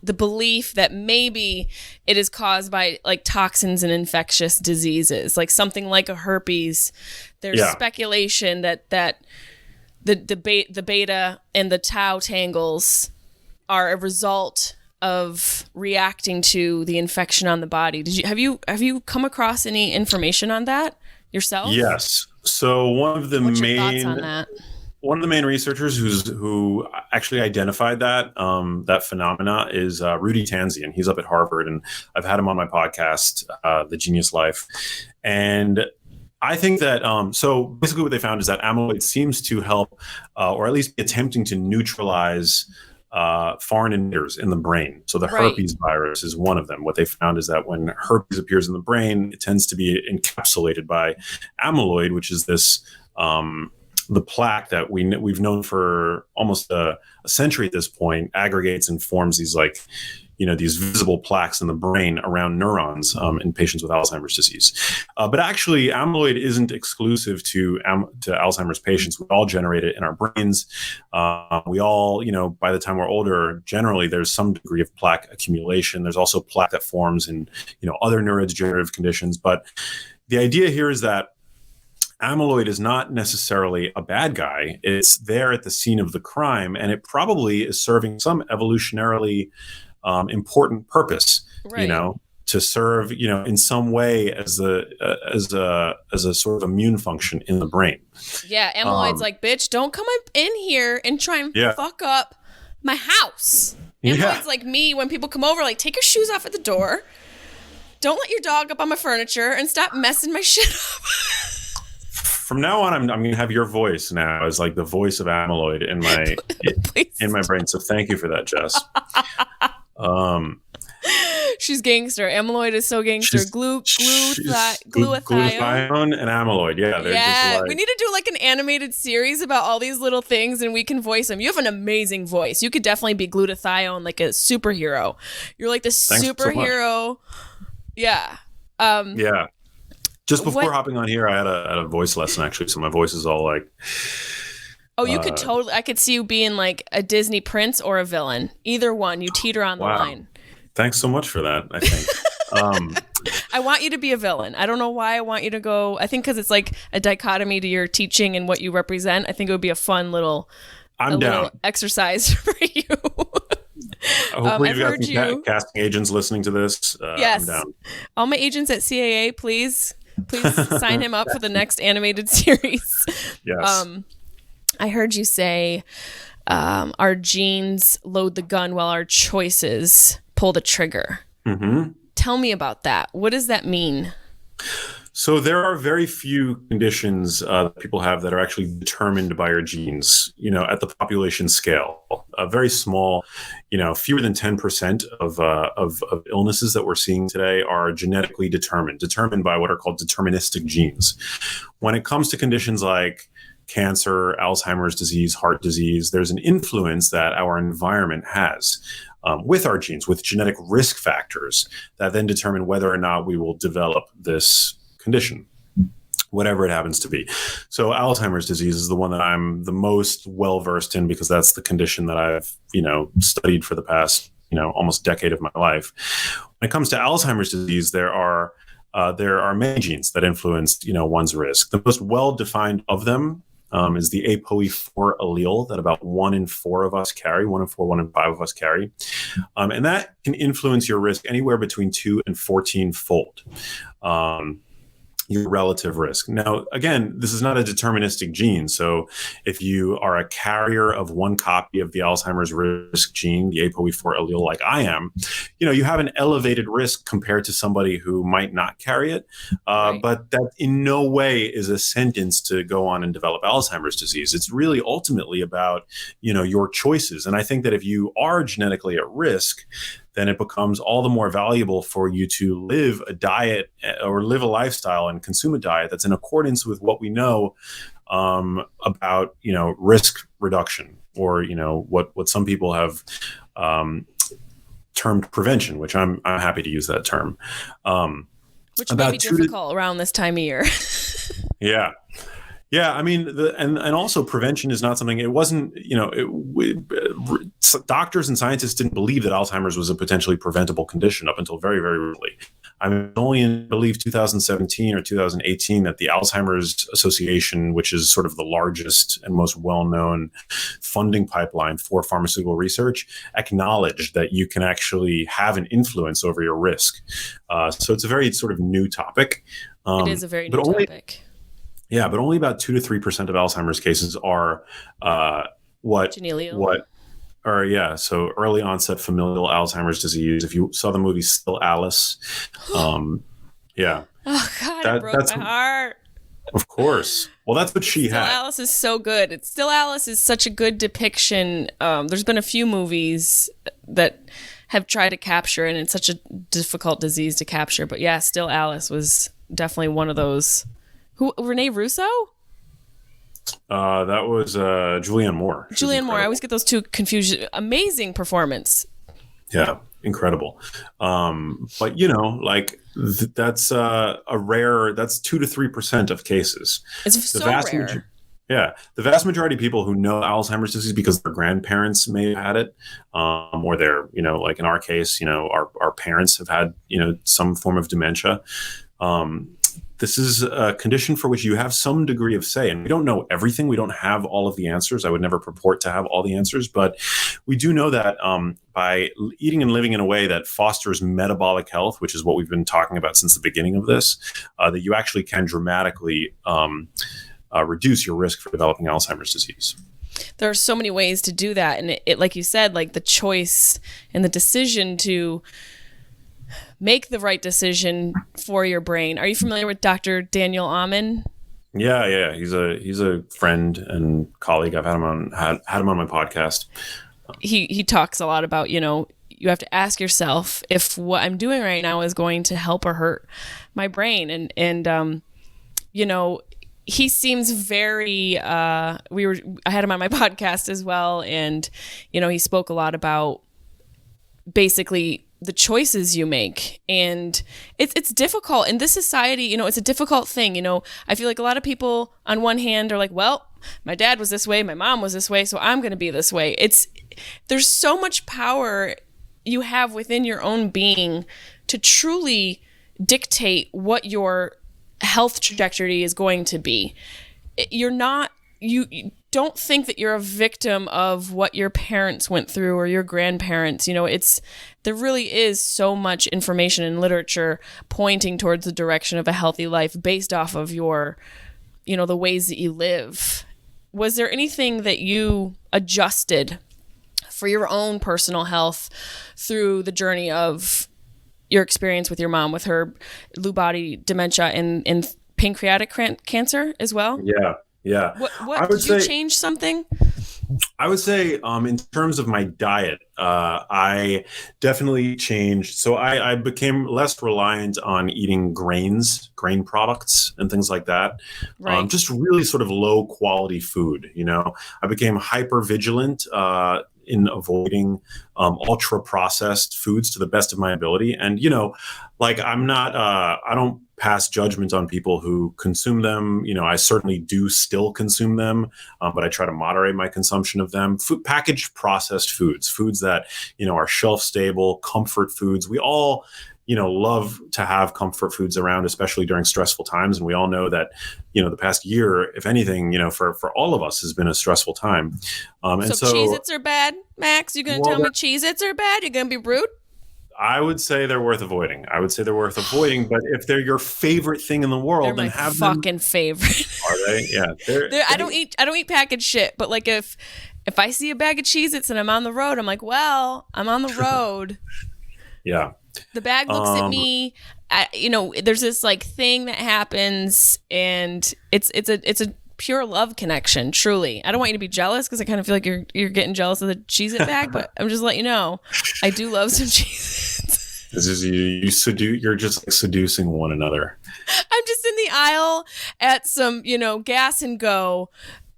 the belief that maybe it is caused by like toxins and infectious diseases, like something like a herpes. There's speculation that the beta and the tau tangles are a result of reacting to the infection on the body. Have you come across any information on that yourself? Yes. So What's your thoughts on that? One of the main researchers who actually identified that phenomena is Rudy Tanzian. He's up at Harvard, and I've had him on my podcast, The Genius Life. And I think that so basically what they found is that amyloid seems to help, or at least be attempting to neutralize foreign emitters in the brain. So the herpes virus is one of them. What they found is that when herpes appears in the brain, it tends to be encapsulated by amyloid, which is this the plaque that we've known for almost a century at this point, aggregates and forms these these visible plaques in the brain around neurons in patients with Alzheimer's disease. But actually, amyloid isn't exclusive to Alzheimer's patients. We all generate it in our brains. We all, by the time we're older, generally there's some degree of plaque accumulation. There's also plaque that forms in, other neurodegenerative conditions. But the idea here is that amyloid is not necessarily a bad guy. It's there at the scene of the crime, and it probably is serving some evolutionarily important purpose, to serve, in some way as a sort of immune function in the brain. Yeah, amyloid's like, bitch, don't come in here and try and fuck up my house. Amyloid's like me when people come over, like, take your shoes off at the door. Don't let your dog up on my furniture and stop messing my shit up. From now on, I'm going to have your voice now as like the voice of amyloid in my in my brain. So thank you for that, Jess. She's gangster. Amyloid is so gangster. Glutathione and amyloid. Yeah. Yeah. We need to do like an animated series about all these little things, and we can voice them. You have an amazing voice. You could definitely be glutathione, like a superhero. You're like the superhero. Yeah. Yeah. Just before hopping on here, I had a voice lesson actually, so my voice is all like. Oh, you could totally. I could see you being like a Disney prince or a villain. Either one. You teeter on the line. Thanks so much for that. I think. I want you to be a villain. I don't know why I want you to go. I think because it's like a dichotomy to your teaching and what you represent. I think it would be a fun little. I'm down. Little exercise for you. Hopefully I've you've got heard some you. casting agents listening to this. Yes. I'm down. All my agents at CAA, please sign him up for the next animated series. Yes. I heard you say our genes load the gun while our choices pull the trigger. Mm-hmm. Tell me about that. What does that mean? So there are very few conditions that people have that are actually determined by your genes, at the population scale. A very small, fewer than 10% of illnesses that we're seeing today are genetically determined by what are called deterministic genes. When it comes to conditions like cancer, Alzheimer's disease, heart disease, there's an influence that our environment has with our genes, with genetic risk factors that then determine whether or not we will develop this condition, whatever it happens to be. So Alzheimer's disease is the one that I'm the most well versed in because that's the condition that I've, studied for the past, almost decade of my life. When it comes to Alzheimer's disease, there are many genes that influence, one's risk. The most well-defined of them is the APOE4 allele that about 1 in 4 of us carry, 1 in 4, 1 in 5 of us carry. And that can influence your risk anywhere between 2 and 14-fold. Your relative risk. Now, again, this is not a deterministic gene. So if you are a carrier of one copy of the Alzheimer's risk gene, the APOE4 allele like I am, you have an elevated risk compared to somebody who might not carry it. Right. But that in no way is a sentence to go on and develop Alzheimer's disease. It's really ultimately about, your choices. And I think that if you are genetically at risk, then it becomes all the more valuable for you to live a diet or live a lifestyle and consume a diet that's in accordance with what we know about, risk reduction or, what some people have termed prevention, which I'm happy to use that term. Which may be difficult around this time of year. Yeah. Yeah, I mean, and also prevention is not something. It wasn't, doctors and scientists didn't believe that Alzheimer's was a potentially preventable condition up until very, very recently. I mean, only in, I believe, 2017 or 2018 that the Alzheimer's Association, which is sort of the largest and most well-known funding pipeline for pharmaceutical research, acknowledged that you can actually have an influence over your risk. So it's a very sort of new topic. It is a very new topic. Yeah, but only about 2 to 3% of Alzheimer's cases are so early onset familial Alzheimer's disease. If you saw the movie Still Alice, yeah. Oh God, it broke my heart. Of course. Well, that's what she had. Still Alice is so good. Still Alice is such a good depiction. There's been a few movies that have tried to capture, and it's such a difficult disease to capture. But yeah, Still Alice was definitely one of those. Who? Renee Russo? That was Julianne Moore. Julianne Moore. I always get those two confused. Amazing performance. Yeah, incredible. But that's a rare. That's 2 to 3% of cases. It's so rare. The vast majority of people who know Alzheimer's disease because their grandparents may have had it, or they're, like in our case, our parents have had, some form of dementia. This is a condition for which you have some degree of say, and we don't know everything. We don't have all of the answers. I would never purport to have all the answers, but we do know that by eating and living in a way that fosters metabolic health, which is what we've been talking about since the beginning of this, that you actually can dramatically reduce your risk for developing Alzheimer's disease. There are so many ways to do that, and it like you said, like the choice and the decision to make the right decision for your brain. Are you familiar with Dr. Daniel Amen? Yeah. He's a friend and colleague. I've had him on my podcast. He talks a lot about, you have to ask yourself if what I'm doing right now is going to help or hurt my brain. And he seems very, I had him on my podcast as well. And, he spoke a lot about basically the choices you make. And it's difficult in this society. It's a difficult thing. I feel like a lot of people on one hand are like, well, my dad was this way, my mom was this way, so I'm going to be this way. There's so much power you have within your own being to truly dictate what your health trajectory is going to be. You're not you don't think that you're a victim of what your parents went through or your grandparents. There really is so much information in literature pointing towards the direction of a healthy life based off of your, the ways that you live. Was there anything that you adjusted for your own personal health through the journey of your experience with your mom, with her Lewy Body Dementia and pancreatic cancer as well? Yeah. What did you change something? I would say in terms of my diet, I definitely changed. So I became less reliant on eating grain products and things like that. Right. Just really sort of low quality food. I became hyper vigilant in avoiding ultra processed foods to the best of my ability. And, I'm not, I don't pass judgment on people who consume them. I certainly do still consume them, but I try to moderate my consumption of them. Packaged processed foods that, are shelf stable, comfort foods. We all, love to have comfort foods around, especially during stressful times. And we all know that, the past year, if anything, for all of us has been a stressful time. So Cheez-Its are bad, Max? You going to tell me Cheez-Its are bad? You're going to be rude? I would say they're worth avoiding. But if they're your favorite thing in the world, then have them. Fucking favorite. Are they? Yeah. I don't eat packaged shit. But like if I see a bag of Cheez-Its and I'm on the road, I'm like, well, I'm on the road. Yeah. The bag looks at me. There's this like thing that happens, and it's a pure love connection. Truly, I don't want you to be jealous because I kind of feel like you're getting jealous of the Cheez-It bag, but I'm just letting you know I do love some Cheez-Its. This is you're just like seducing one another. I'm just in the aisle at some gas and go,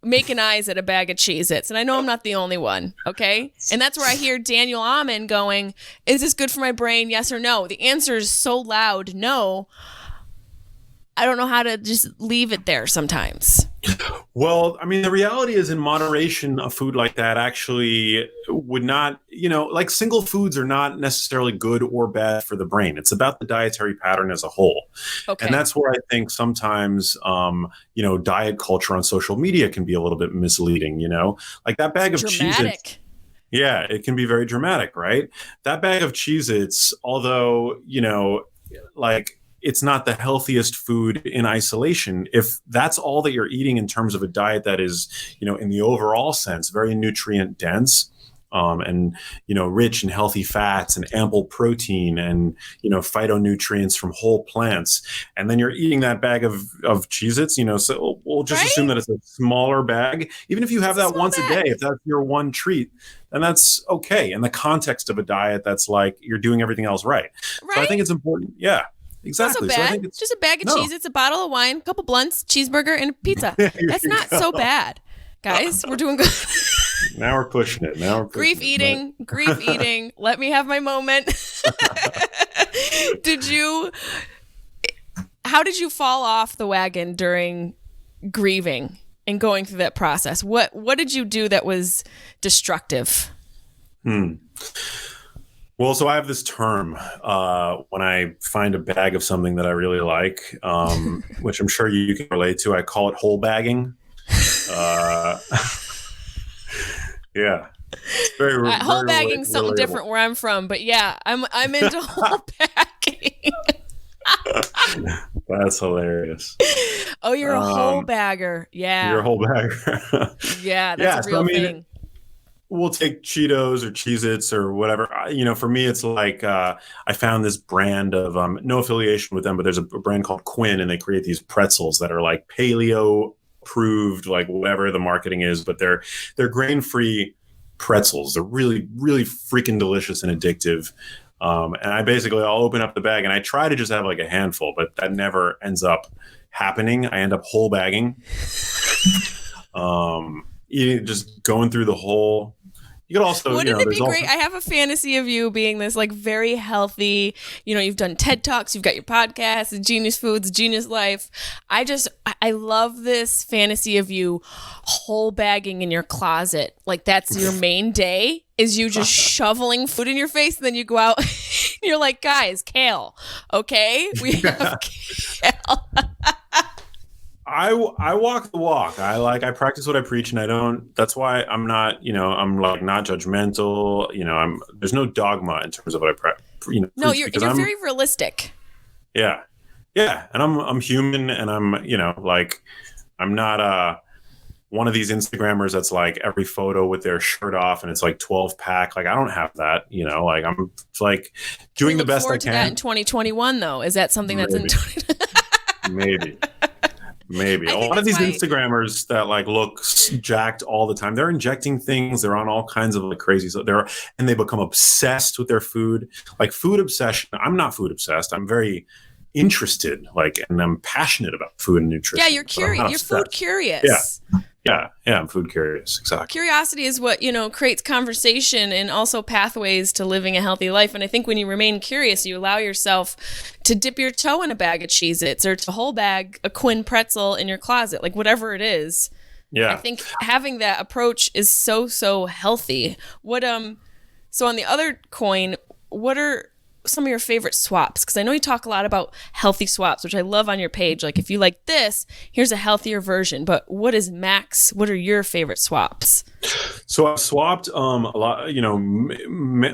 making eyes at a bag of Cheez-Its. And I know I'm not the only one, okay? And that's where I hear Daniel Amen going, is this good for my brain, yes or no? The answer is so loud, no. I don't know how to just leave it there sometimes. Well, I mean, the reality is in moderation, a food like that actually would not, like single foods are not necessarily good or bad for the brain. It's about the dietary pattern as a whole. Okay. And that's where I think sometimes, diet culture on social media can be a little bit misleading, like that bag of Cheez-Its. Yeah, it can be very dramatic, right? That bag of Cheez-Its, although, it's not the healthiest food in isolation. If that's all that you're eating in terms of a diet that is, in the overall sense, very nutrient dense, and, rich in healthy fats and ample protein and, phytonutrients from whole plants. And then you're eating that bag of Cheez-Its, so we'll just assume that it's a smaller bag. Even if you have that once a day, if that's your one treat, then that's okay. In the context of a diet that's like you're doing everything else right. So I think it's important. Yeah. Exactly. Not so bad. So I think it's just a bag of Cheez-Its, a bottle of wine, a couple blunts, cheeseburger, and a pizza. That's not so bad, guys. We're doing good. Now we're pushing it. Grief eating. Let me have my moment. How did you fall off the wagon during grieving and going through that process? What did you do that was destructive? Well, so I have this term when I find a bag of something that I really like, which I'm sure you can relate to. I call it whole bagging. Yeah. Very whole bagging's something relatable. Different where I'm from, but yeah, I'm into whole bagging. That's hilarious. Oh, you're a whole bagger. Yeah. You're a whole bagger. Yeah, that's a real thing. We'll take Cheetos or Cheez-Its or whatever. For me, it's like I found this brand of no affiliation with them, but there's a brand called Quinn, and they create these pretzels that are like paleo approved, like whatever the marketing is, but they're grain-free pretzels. They're really, really freaking delicious and addictive. And I'll open up the bag and I try to just have like a handful, but that never ends up happening. I end up whole bagging. Just going through the whole. You could also. Wouldn't it be great? I have a fantasy of you being this like very healthy. You've done TED Talks, you've got your podcast, Genius Foods, Genius Life. I love this fantasy of you whole bagging in your closet. Like that's your main day. Is you just shoveling food in your face, and then you go out. And you're like, guys, kale. Okay, we have kale. I walk the walk. I practice what I preach, and I don't. That's why I'm not, I'm like not judgmental. There's no dogma in terms of what No, preach, because you're I'm very realistic. yeah, yeah, and I'm human, and I'm not one of these Instagrammers that's like every photo with their shirt off and it's like 12 pack. Like I don't have that, like I'm like doing the best I can. To that in 2021 though. Is that something that's in Maybe a lot of these Instagrammers that like look jacked all the time, they're injecting things, they're on all kinds of like crazy stuff, and they become obsessed with their food, like food obsession. I'm not food obsessed. I'm very interested, and I'm passionate about food and nutrition. Yeah, you're curious. You're food curious. Yeah, I'm food curious. Exactly. Curiosity is what, creates conversation and also pathways to living a healthy life. And I think when you remain curious, you allow yourself to dip your toe in a bag of Cheez-Its or to whole bag a Quinn pretzel in your closet, like whatever it is. Yeah. I think having that approach is so healthy. So on the other coin, what are some of your favorite swaps? Because I know you talk a lot about healthy swaps, which I love on your page. Like if you like this, here's a healthier version. But what is Max? What are your favorite swaps? So I've swapped a lot,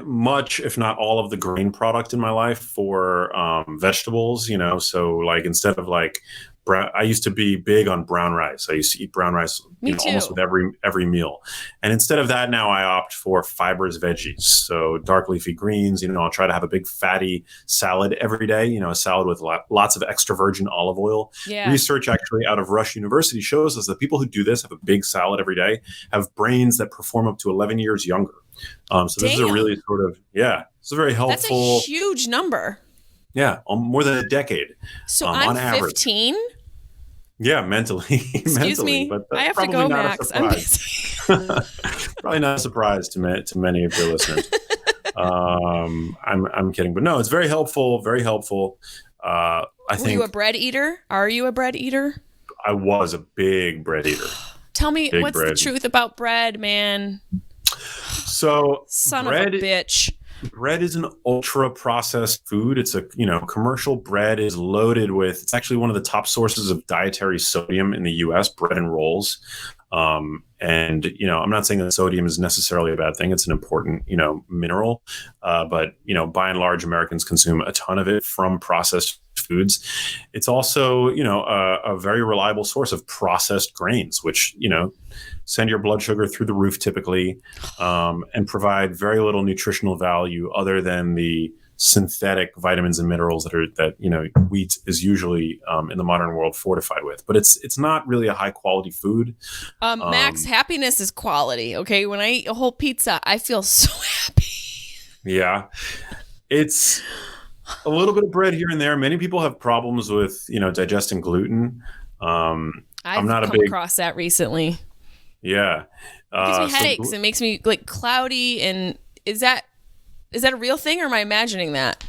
much, if not all, of the grain product in my life for vegetables. So like instead of like I used to be big on brown rice. I used to eat brown rice almost with every meal. And instead of that, now I opt for fibrous veggies. So dark leafy greens, I'll try to have a big fatty salad every day, a salad with lots of extra virgin olive oil. Yeah. Research actually out of Rush University shows us that people who do this, have a big salad every day, have brains that perform up to 11 years younger. So this is a really it's a very helpful. That's a huge number. Yeah, more than a decade. So I'm 15. Yeah, mentally. Excuse me. But I have to go, Max. Probably not a surprise to many of your listeners. I'm kidding, but no, it's very helpful. Very helpful. I think. Were you a bread eater? Are you a bread eater? I was a big bread eater. Tell me what's the truth about bread, man. So, son of a bitch. Bread is an ultra processed food. It's commercial bread is loaded with, it's actually one of the top sources of dietary sodium in the US, bread and rolls. And, I'm not saying that sodium is necessarily a bad thing. It's an important, mineral. But, by and large, Americans consume a ton of it from processed foods. It's also, a very reliable source of processed grains, which, send your blood sugar through the roof typically, and provide very little nutritional value other than the synthetic vitamins and minerals that wheat is usually in the modern world fortified with. But it's not really a high quality food. Max, happiness is quality. Okay, when I eat a whole pizza, I feel so happy. Yeah, it's a little bit of bread here and there. Many people have problems with digesting gluten. I've come across that recently. Yeah. It gives me headaches. It makes me like cloudy. And is that a real thing or am I imagining that?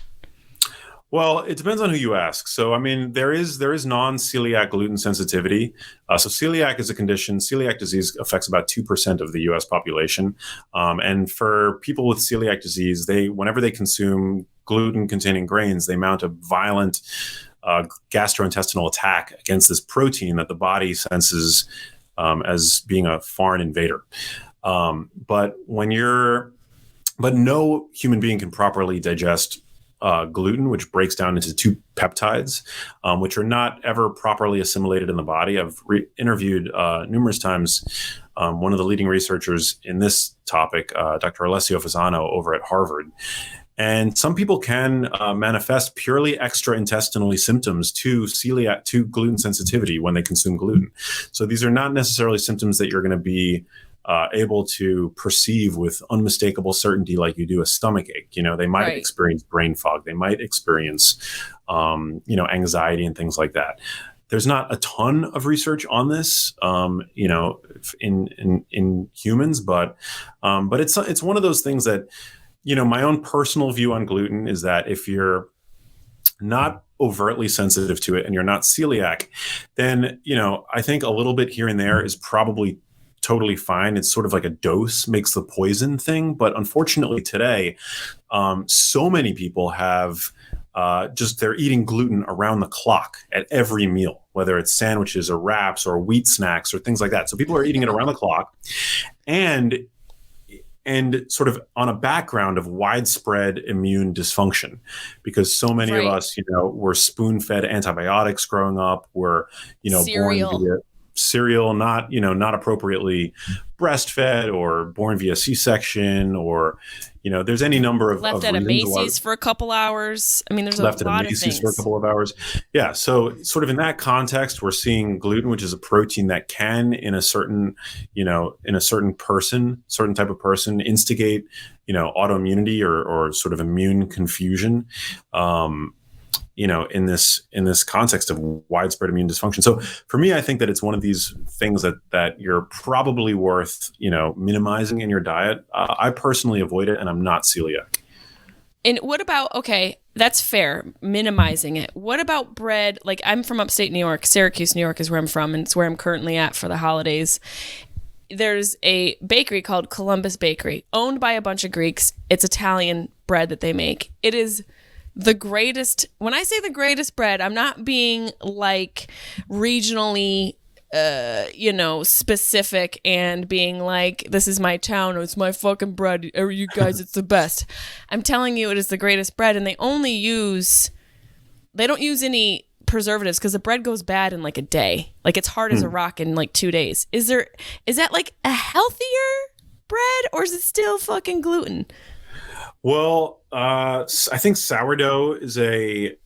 Well, it depends on who you ask. So, I mean, there is non-celiac gluten sensitivity. So celiac is a condition. Celiac disease affects about 2% of the U.S. population. And for people with celiac disease, whenever they consume gluten-containing grains, they mount a violent gastrointestinal attack against this protein that the body senses as being a foreign invader. But no human being can properly digest gluten, which breaks down into two peptides, which are not ever properly assimilated in the body. I've interviewed numerous times one of the leading researchers in this topic, Dr. Alessio Fasano over at Harvard. And some people can manifest purely extraintestinally symptoms to celiac, to gluten sensitivity when they consume gluten. So these are not necessarily symptoms that you're going to be able to perceive with unmistakable certainty like you do a stomach ache. They might experience brain fog. They might experience, anxiety and things like that. There's not a ton of research on this, in humans, but it's one of those things that, my own personal view on gluten is that if you're not overtly sensitive to it and you're not celiac, then, I think a little bit here and there is probably totally fine. It's sort of like a dose makes the poison thing. But unfortunately today, so many people have they're eating gluten around the clock at every meal. whether it's sandwiches or wraps or wheat snacks or things like that. So people are eating it around the clock, and sort of on a background of widespread immune dysfunction, because so many of us, were spoon-fed antibiotics growing up, were, Cereal. born via cereal, not appropriately breastfed, or born via C-section, or, there's any number of left at a Macy's for a couple hours. I mean, there's left a lot at a Macy's of things for a couple of hours. Yeah. So sort of in that context, we're seeing gluten, which is a protein that can, in a certain type of person, instigate, autoimmunity or sort of immune confusion, in this context of widespread immune dysfunction. So for me, I think that it's one of these things that you're probably worth, minimizing in your diet. I personally avoid it, and I'm not celiac. And what about, okay, that's fair, minimizing it. What about bread? Like, I'm from upstate New York. Syracuse, New York is where I'm from, and it's where I'm currently at for the holidays. There's a bakery called Columbus Bakery, owned by a bunch of Greeks. It's Italian bread that they make. It is the greatest. When I say the greatest bread, I'm not being like regionally specific and being like, this is my town, it's my fucking bread, you guys, it's the best. I'm telling you, it is the greatest bread, and they don't use any preservatives, because the bread goes bad in like a day. Like, it's hard as a rock in like 2 days. Is that like a healthier bread, or is it still fucking gluten? Well, I think sourdough is a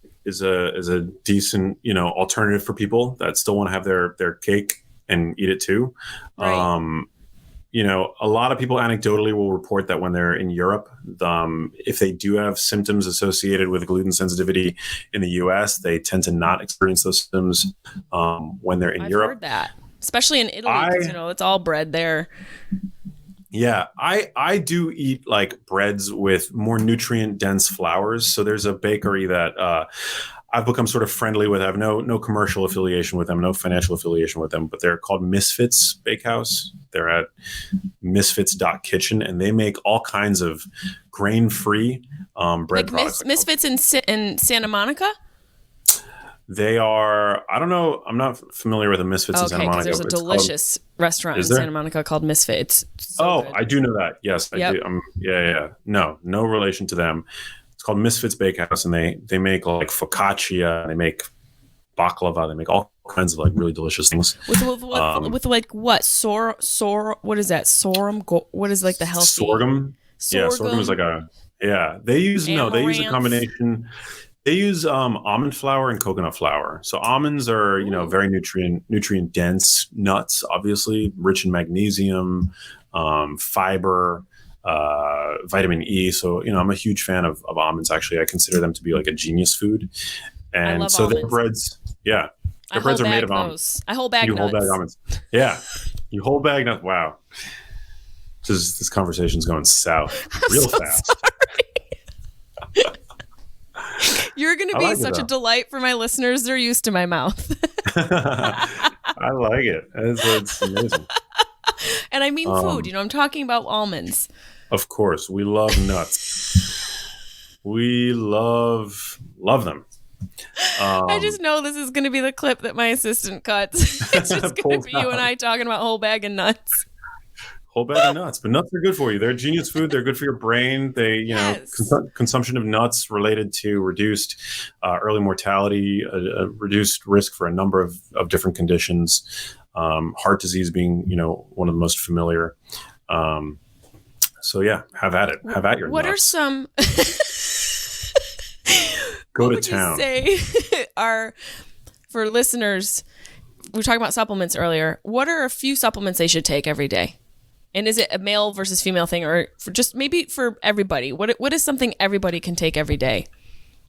decent, alternative for people that still want to have their cake and eat it too. Right. A lot of people anecdotally will report that when they're in Europe, if they do have symptoms associated with gluten sensitivity in the US, they tend to not experience those symptoms when they're in Europe. I've heard that, especially in Italy, because it's all bread there. Yeah, I do eat like breads with more nutrient dense flours. So there's a bakery that I've become sort of friendly with. I have no commercial affiliation with them, no financial affiliation with them, but they're called Misfits Bakehouse. They're at misfits.kitchen, and they make all kinds of grain-free bread like products. Misfits in Santa Monica? They are, I don't know, I'm not familiar with the Misfits in Santa Monica. There's a delicious restaurant in Santa Monica called Misfits. Good. I do know that. Yes, I do. Yeah. No relation to them. It's called Misfits Bakehouse, and they make like focaccia, they make baklava, they make all kinds of like really delicious things. With like what? What is that? Sorghum? What is like the healthy? Sorghum? Yeah, sorghum is like they use a combination. They use almond flour and coconut flour. So almonds are, very nutrient dense. Nuts, obviously, rich in magnesium, fiber, vitamin E. So, I'm a huge fan of almonds. Actually, I consider them to be like a genius food. And I love so almonds. their breads, their breads are made of almonds. I whole bag nuts. Whole bag almonds. Yeah, you whole bag nuts. Wow, this conversation's going south real fast. Sorry. You're going to be such a delight for my listeners. They're used to my mouth. I like it. It's amazing. And I mean food. I'm talking about almonds. Of course. We love nuts. We love them. I just know this is going to be the clip that my assistant cuts. It's just going to be you and I talking about whole bag of nuts. Whole bag of nuts, but nuts are good for you. They're genius food. They're good for your brain. They, consumption of nuts related to reduced early mortality, a reduced risk for a number of different conditions. Heart disease being, one of the most familiar. So yeah, have at it. Have at your What nuts. are some? Go what to town. You say are for listeners? We were talking about supplements earlier. What are a few supplements they should take every day? And is it a male versus female thing, or just maybe for everybody? What is something everybody can take every day?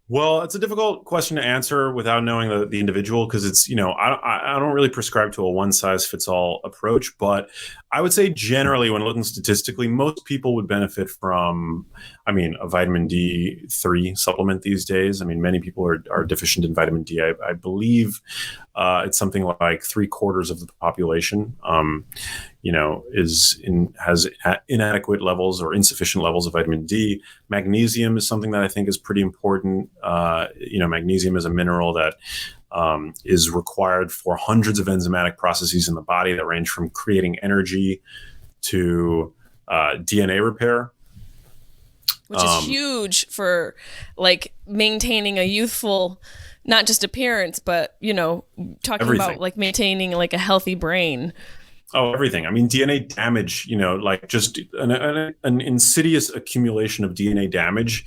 Well, it's a difficult question to answer without knowing the individual, because it's, I don't really prescribe to a one size fits all approach, but I would say generally when looking statistically, most people would benefit from, a vitamin D3 supplement these days. Many people are deficient in vitamin D. I believe it's something like 3/4 of the population. has inadequate levels or insufficient levels of vitamin D. Magnesium is something that I think is pretty important. Magnesium is a mineral that is required for hundreds of enzymatic processes in the body that range from creating energy to DNA repair. Which is huge for like maintaining a youthful, not just appearance, but, talking Everything. about like maintaining like a healthy brain. Oh, everything. I mean, DNA damage, like just an insidious accumulation of DNA damage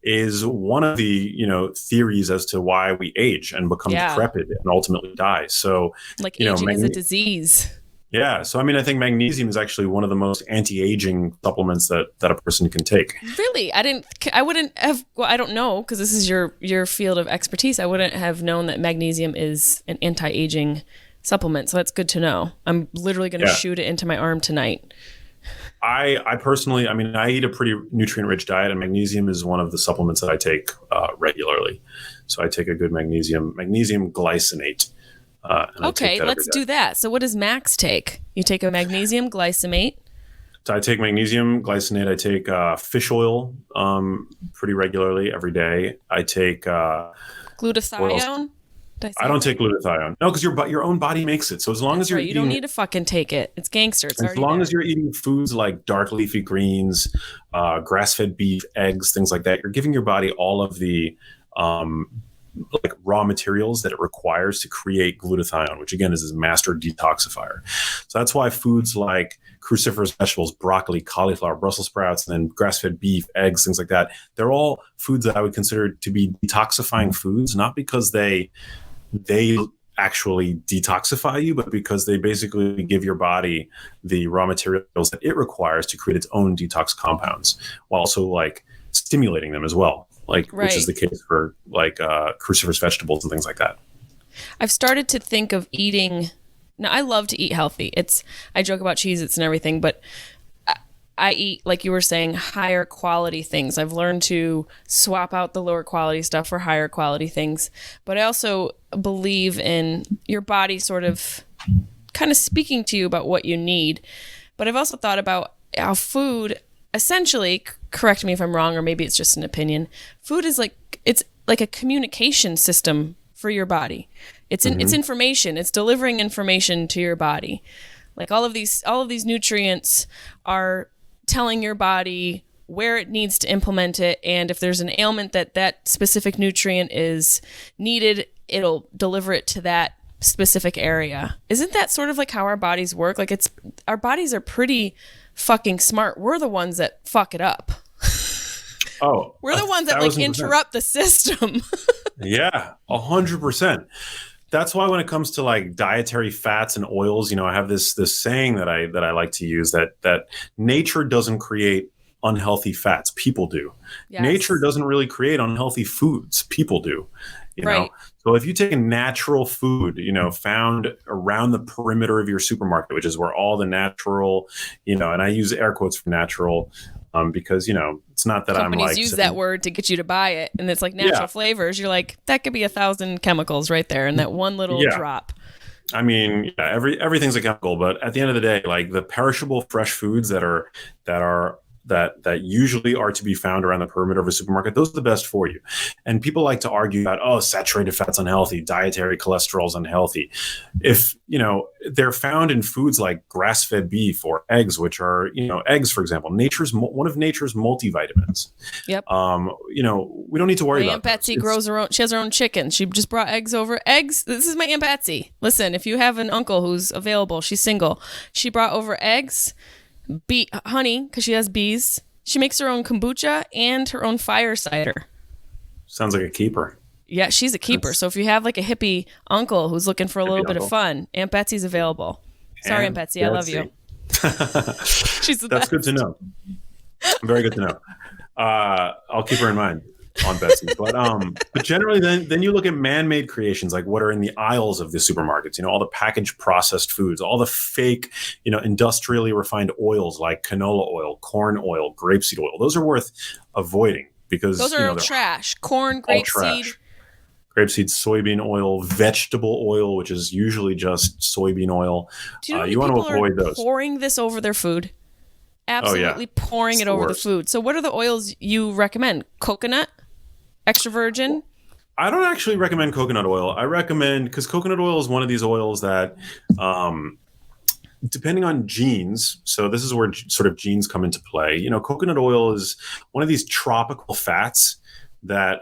is one of the, theories as to why we age and become decrepit and ultimately die. So like aging is a disease. Yeah. So, I think magnesium is actually one of the most anti-aging supplements that a person can take. Really? I don't know, because this is your field of expertise. I wouldn't have known that magnesium is an anti-aging supplement. So that's good to know. I'm literally going to shoot it into my arm tonight. I personally, I eat a pretty nutrient-rich diet, and magnesium is one of the supplements that I take regularly. So I take a good magnesium glycinate. Okay, let's do that. So what does Max take? You take a magnesium glycinate. So I take magnesium glycinate. I take fish oil pretty regularly every day. I take glutathione. I don't take glutathione. No, because your own body makes it. So as long as you're you don't need to fucking take it. It's gangster. It's as long as you're eating foods like dark leafy greens, grass-fed beef, eggs, things like that, you're giving your body all of the like raw materials that it requires to create glutathione, which again is this master detoxifier. So that's why foods like cruciferous vegetables, broccoli, cauliflower, Brussels sprouts, and then grass-fed beef, eggs, things like that, they're all foods that I would consider to be detoxifying foods, not because they actually detoxify you, but because they basically give your body the raw materials that it requires to create its own detox compounds, while also like stimulating them as well, which is the case for like cruciferous vegetables and things like that. I've started to think of eating. Now, I love to eat healthy. I joke about Cheez-Its and everything, but I eat, like you were saying, higher quality things. I've learned to swap out the lower quality stuff for higher quality things. But I also believe in your body sort of kind of speaking to you about what you need. But I've also thought about how food, essentially, correct me if I'm wrong, or maybe it's just an opinion, food is it's like a communication system for your body. It's information. It's delivering information to your body. Like all of these nutrients are telling your body where it needs to implement it, and if there's an ailment that specific nutrient is needed, it'll deliver it to that specific area. Isn't that sort of like how our bodies work? Like our bodies are pretty fucking smart. We're the ones that fuck it up. Oh, we're the ones that 1,000%. Interrupt the system. Yeah, 100%. That's why when it comes to like dietary fats and oils, I have this saying that I like to use that nature doesn't create unhealthy fats, people do. Yes. Nature doesn't really create unhealthy foods, people do. You know? So if you take a natural food, found around the perimeter of your supermarket, which is where all the natural, and I use air quotes for natural, because, it's not that companies use that word to get you to buy it. And it's like natural flavors. You're like, that could be 1,000 chemicals right there in that one little drop. I mean, everything's a chemical, but at the end of the day, like the perishable fresh foods that usually are to be found around the perimeter of a supermarket, those are the best for you. And people like to argue about, saturated fat's unhealthy, dietary cholesterol's unhealthy. If, they're found in foods like grass-fed beef or eggs, which are, eggs, for example, one of nature's multivitamins. Yep. We don't need to worry about Aunt Betsy grows her own, she has her own chicken. She just brought eggs over. Eggs, this is my Aunt Betsy. Listen, if you have an uncle who's available, she's single. She brought over eggs, honey, because she has bees. She makes her own kombucha and her own fire cider. Sounds like a keeper. Yeah, she's a keeper. So if you have like a hippie uncle who's looking for a little bit of fun, Aunt Betsy's available. Sorry, Aunt Betsy, I love you. She's the best. That's good to know. Very good to know. I'll keep her in mind, Aunt Betsy. But generally, then you look at man-made creations, like what are in the aisles of the supermarkets. All the packaged processed foods, all the fake, industrially refined oils like canola oil, corn oil, grapeseed oil. Those are worth avoiding because those are trash. Corn, grapeseed. grapeseed, soybean oil, vegetable oil, which is usually just soybean oil. Do you know You want to people avoid are those. pouring this over their food? Absolutely pouring It's it the over the worst. food. So what are the oils you recommend? Coconut? Extra virgin? I don't actually recommend coconut oil. I recommend, because coconut oil is one of these oils that, depending on genes, so this is where sort of genes come into play. Coconut oil is one of these tropical fats that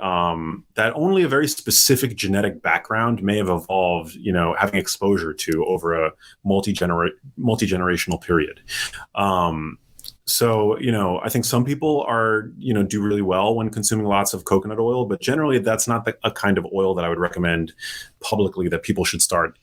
that only a very specific genetic background may have evolved, having exposure to over a multi-generational period. So, I think some people do really well when consuming lots of coconut oil, but generally that's not a kind of oil that I would recommend publicly that people should start,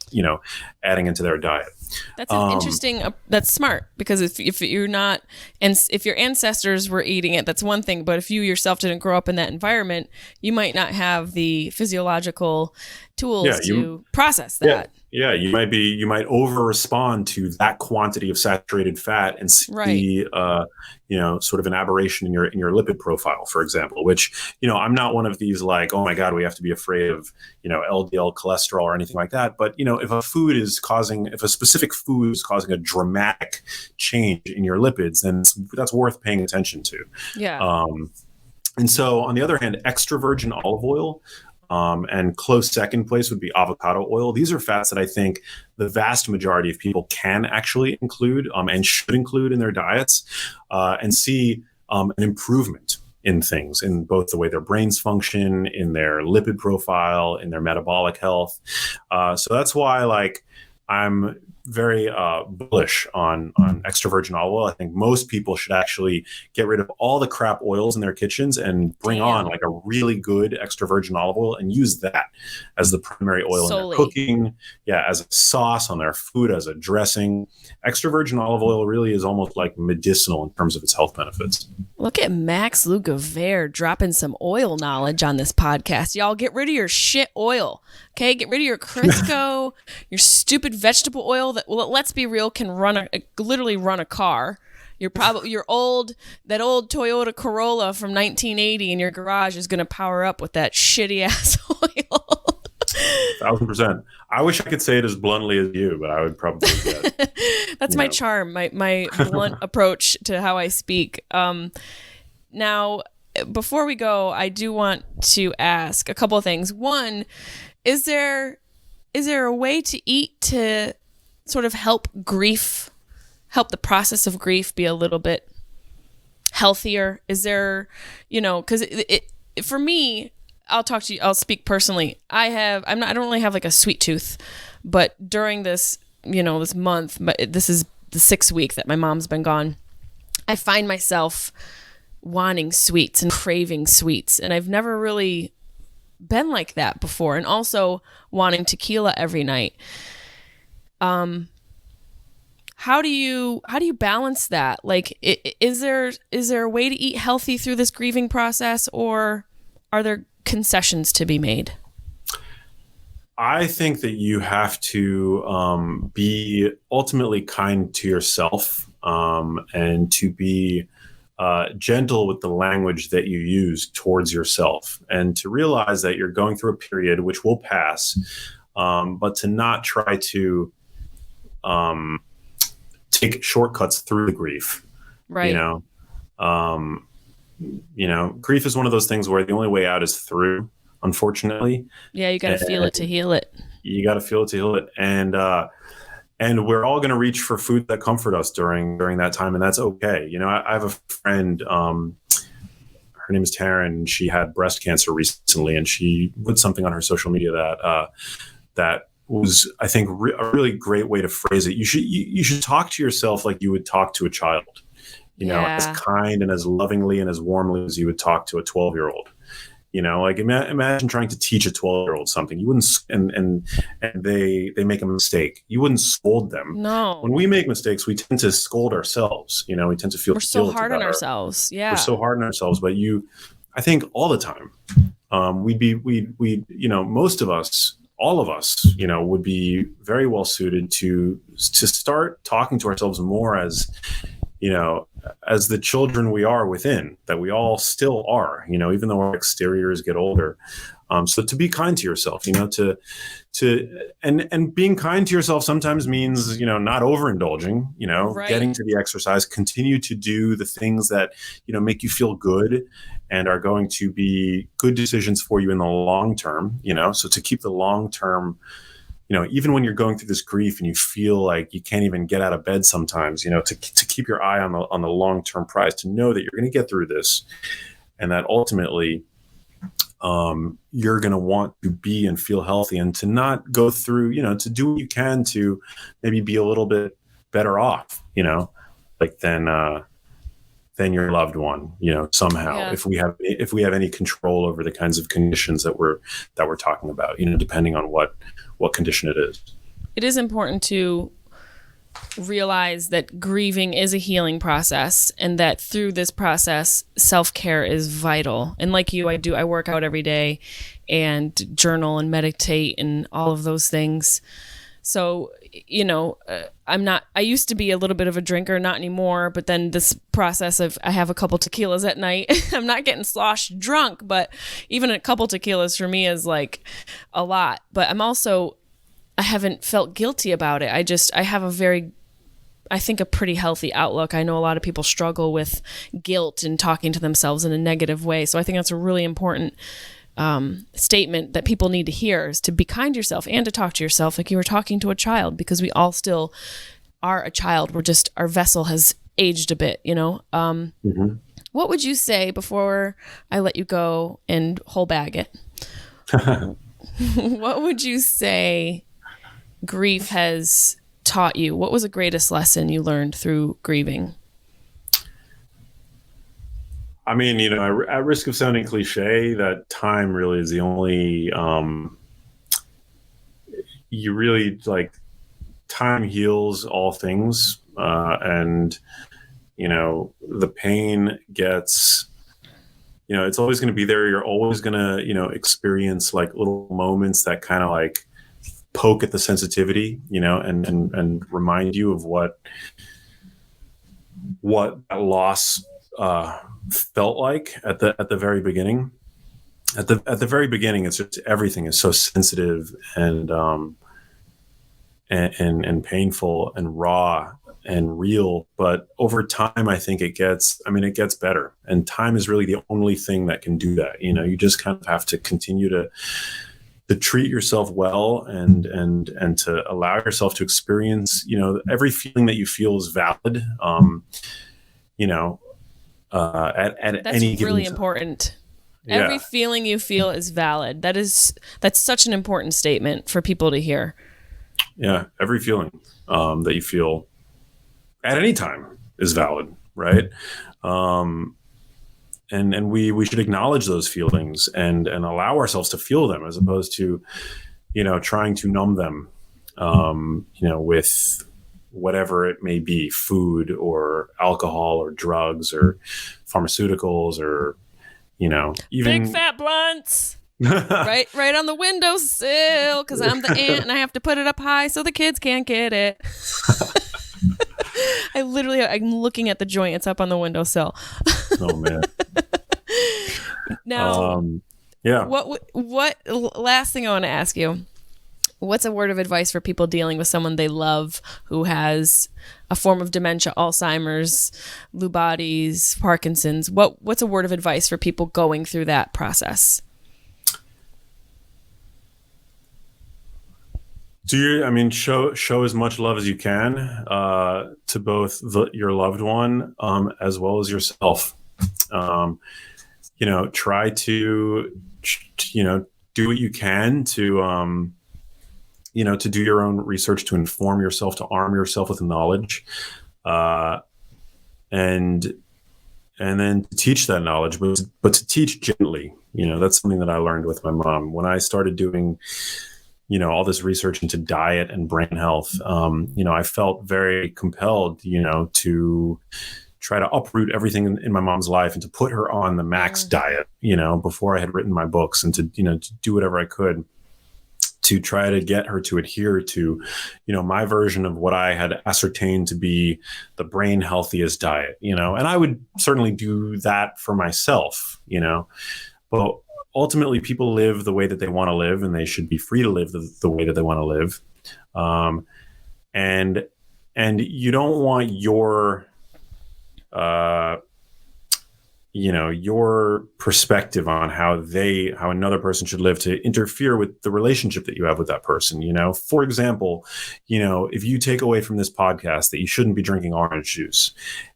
adding into their diet. That's an interesting, that's smart, because if you're not, and if your ancestors were eating it, that's one thing. But if you yourself didn't grow up in that environment, you might not have the physiological tools to process that. Yeah, you might over respond to that quantity of saturated fat and see, sort of an aberration in your lipid profile, for example. Which, I'm not one of these like, oh my God, we have to be afraid of, LDL cholesterol or anything like that. But if a specific food is causing a dramatic change in your lipids, then that's worth paying attention to. Yeah. And so, on the other hand, extra virgin olive oil. And close second place would be avocado oil. These are fats that I think the vast majority of people can actually include and should include in their diets and see an improvement in things, in both the way their brains function, in their lipid profile, in their metabolic health. So that's why I'm very bullish on extra virgin olive oil. I think most people should actually get rid of all the crap oils in their kitchens and bring on like a really good extra virgin olive oil and use that as the primary oil in their cooking, as a sauce on their food, as a dressing. Extra virgin olive oil really is almost like medicinal in terms of its health benefits. Look at Max Lugavere dropping some oil knowledge on this podcast. Y'all, get rid of your shit oil. Okay, get rid of your Crisco, your stupid vegetable oil that, well, let's be real, can literally run a car. That old Toyota Corolla from 1980 in your garage is going to power up with that shitty ass oil. 1,000%. I wish I could say it as bluntly as you, but I would probably get. That's my charm, my blunt approach to how I speak. Now, before we go, I do want to ask a couple of things. One, is there a way to eat to sort of help the process of grief be a little bit healthier? Is there, because for me, I'll speak personally. I don't really have like a sweet tooth, but during this, this month, but this is the 6th week that my mom's been gone, I find myself wanting sweets and craving sweets. And I've never really been like that before. And also wanting tequila every night. How do you balance that? Like, is there a way to eat healthy through this grieving process, or are there concessions to be made? I think that you have to be ultimately kind to yourself and to be gentle with the language that you use towards yourself, and to realize that you're going through a period which will pass, but to not try to take shortcuts through the grief. Right. Grief is one of those things where the only way out is through, unfortunately. Yeah, you got to feel it to heal it. You got to feel it to heal it. And we're all going to reach for food that comfort us during that time. And that's okay. I have a friend, her name is Taryn, and she had breast cancer recently, and she put something on her social media that was, I think, a really great way to phrase it. You should talk to yourself like you would talk to a child, as kind and as lovingly and as warmly as you would talk to a 12-year-old. Imagine trying to teach a 12-year-old something. You wouldn't, and they make a mistake. You wouldn't scold them. No. When we make mistakes, we tend to scold ourselves. We tend to feel we're so hard on ourselves. Yeah, we're so hard on ourselves. But I think all the time, most of us, all of us, would be very well suited to start talking to ourselves more as the children we are within, that we all still are, even though our exteriors get older. So to be kind to yourself, and being kind to yourself sometimes means, not overindulging, Right. getting to the exercise, continue to do the things that, make you feel good and are going to be good decisions for you in the long term, so to keep the long term, even when you're going through this grief and you feel like you can't even get out of bed sometimes, to keep your eye on the long-term prize, to know that you're going to get through this and that ultimately, you're going to want to be and feel healthy and to not go through, to do what you can to maybe be a little bit better off, than your loved one, somehow, Yeah. if we have any control over the kinds of conditions that we're talking about, depending on what condition it is. It is important to realize that grieving is a healing process and that through this process, self-care is vital. And like you, I work out every day and journal and meditate and all of those things. So, I used to be a little bit of a drinker, not anymore, but then this process of I have a couple tequilas at night, I'm not getting sloshed drunk, but even a couple tequilas for me is like a lot. But I haven't felt guilty about it. I have a pretty healthy outlook. I know a lot of people struggle with guilt and talking to themselves in a negative way. So I think that's a really important statement that people need to hear, is to be kind to yourself and to talk to yourself like you were talking to a child, because we all still are a child. We're just, our vessel has aged a bit, Mm-hmm. What would you say before I let you go and whole bag it? What would you say grief has taught you? What was the greatest lesson you learned through grieving? I mean, at risk of sounding cliche, that time really is the only, you really time heals all things. And, the pain gets, it's always going to be there. You're always going to, experience little moments that kind of poke at the sensitivity, and remind you of what that loss, felt like at the very beginning. At the very beginning, it's just everything is so sensitive and painful and raw and real. But over time, I think it gets better. And time is really the only thing that can do that. You just kind of have to continue to treat yourself well and to allow yourself to experience, every feeling that you feel is valid. At That's any given really time. important. Yeah. Every feeling you feel is valid. That's such an important statement for people to hear. Yeah, every feeling that you feel at any time is valid, right? And we should acknowledge those feelings and allow ourselves to feel them, as opposed to, trying to numb them, with whatever it may be, food or alcohol or drugs or pharmaceuticals or, even Big fat blunts. right on the windowsill, because I'm the aunt and I have to put it up high so the kids can't get it. I'm looking at the joint. It's up on the windowsill. Oh man. Now, yeah. What last thing I want to ask you? What's a word of advice for people dealing with someone they love who has a form of dementia, Alzheimer's, Lewy bodies, Parkinson's? What's a word of advice for people going through that process? Show as much love as you can to both your loved one as well as yourself. Try to do what you can to to do your own research, to inform yourself, to arm yourself with knowledge, and then teach that knowledge, but to teach gently. That's something that I learned with my mom when I started doing, all this research into diet and brain health. I felt very compelled, to try to uproot everything in my mom's life and to put her on the max diet, before I had written my books, and to do whatever I could to try to get her to adhere to, my version of what I had ascertained to be the brain healthiest diet, and I would certainly do that for myself, but ultimately people live the way that they want to live, and they should be free to live the way that they want to live. And you don't want your your perspective on how another person should live to interfere with the relationship that you have with that person. For example, if you take away from this podcast that you shouldn't be drinking orange juice,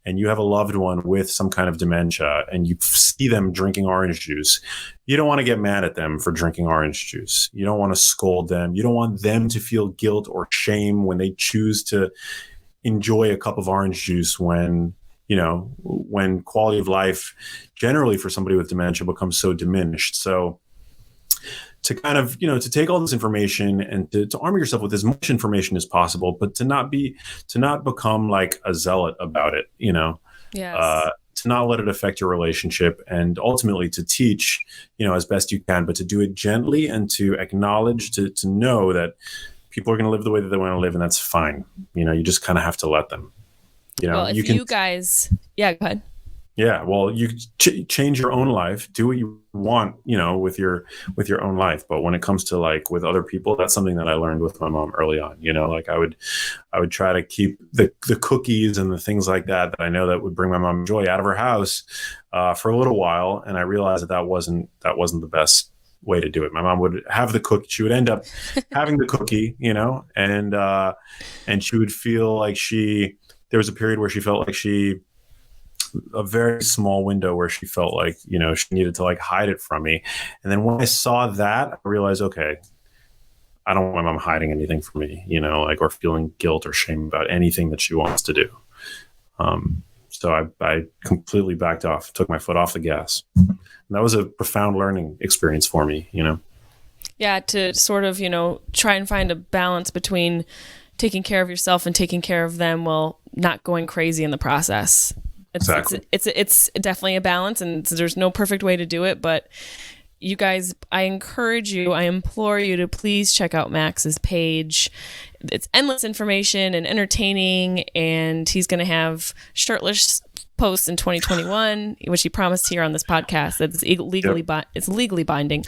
and you have a loved one with some kind of dementia and you see them drinking orange juice, you don't want to get mad at them for drinking orange juice. You don't want to scold them. You don't want them to feel guilt or shame when they choose to enjoy a cup of orange juice when quality of life generally for somebody with dementia becomes so diminished. So to kind of, to take all this information and to arm yourself with as much information as possible, but to not become like a zealot about it, Yes. To not let it affect your relationship, and ultimately to teach, as best you can, but to do it gently and to acknowledge, to know that people are going to live the way that they want to live, and that's fine. You just kind of have to let them. Well, if you guys, yeah, go ahead. Yeah, well, you change your own life, do what you want, with your own life. But when it comes to like with other people, that's something that I learned with my mom early on. Like I would try to keep the cookies and the things like that I know that would bring my mom joy out of her house for a little while, and I realized that wasn't the best way to do it. My mom would have the cookie. She would end up having the cookie, and she would feel like there was a period where she felt like a very small window where she felt like, she needed to like hide it from me. And then when I saw that, I realized, okay, I don't want my mom hiding anything from me, or feeling guilt or shame about anything that she wants to do. So I completely backed off, took my foot off the gas. And that was a profound learning experience for me, Yeah, to sort of, try and find a balance between taking care of yourself and taking care of them while not going crazy in the process. Exactly. It's definitely a balance, and there's no perfect way to do it, but you guys, I implore you to please check out Max's page. It's endless information and entertaining, and he's going to have shirtless posts in 2021, which he promised here on this podcast. That's it's legally binding.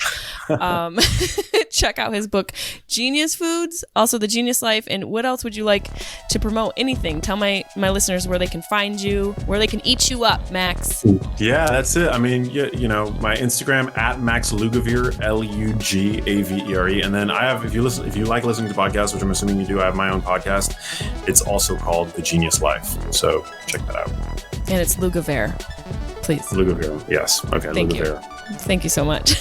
Check out his book, Genius Foods, also The Genius Life. And what else would you like to promote? Anything? Tell my listeners where they can find you, where they can eat you up, Max. Yeah, that's it. I mean, my Instagram at Max Lugavere, Lugavere, and then I have, if you like listening to podcasts, which I'm assuming you do, I have my own podcast. It's also called The Genius Life. So check that out. And it's Lugavere, please. Lugavere, yes. Okay, Thank Lugavere. you. Thank you so much.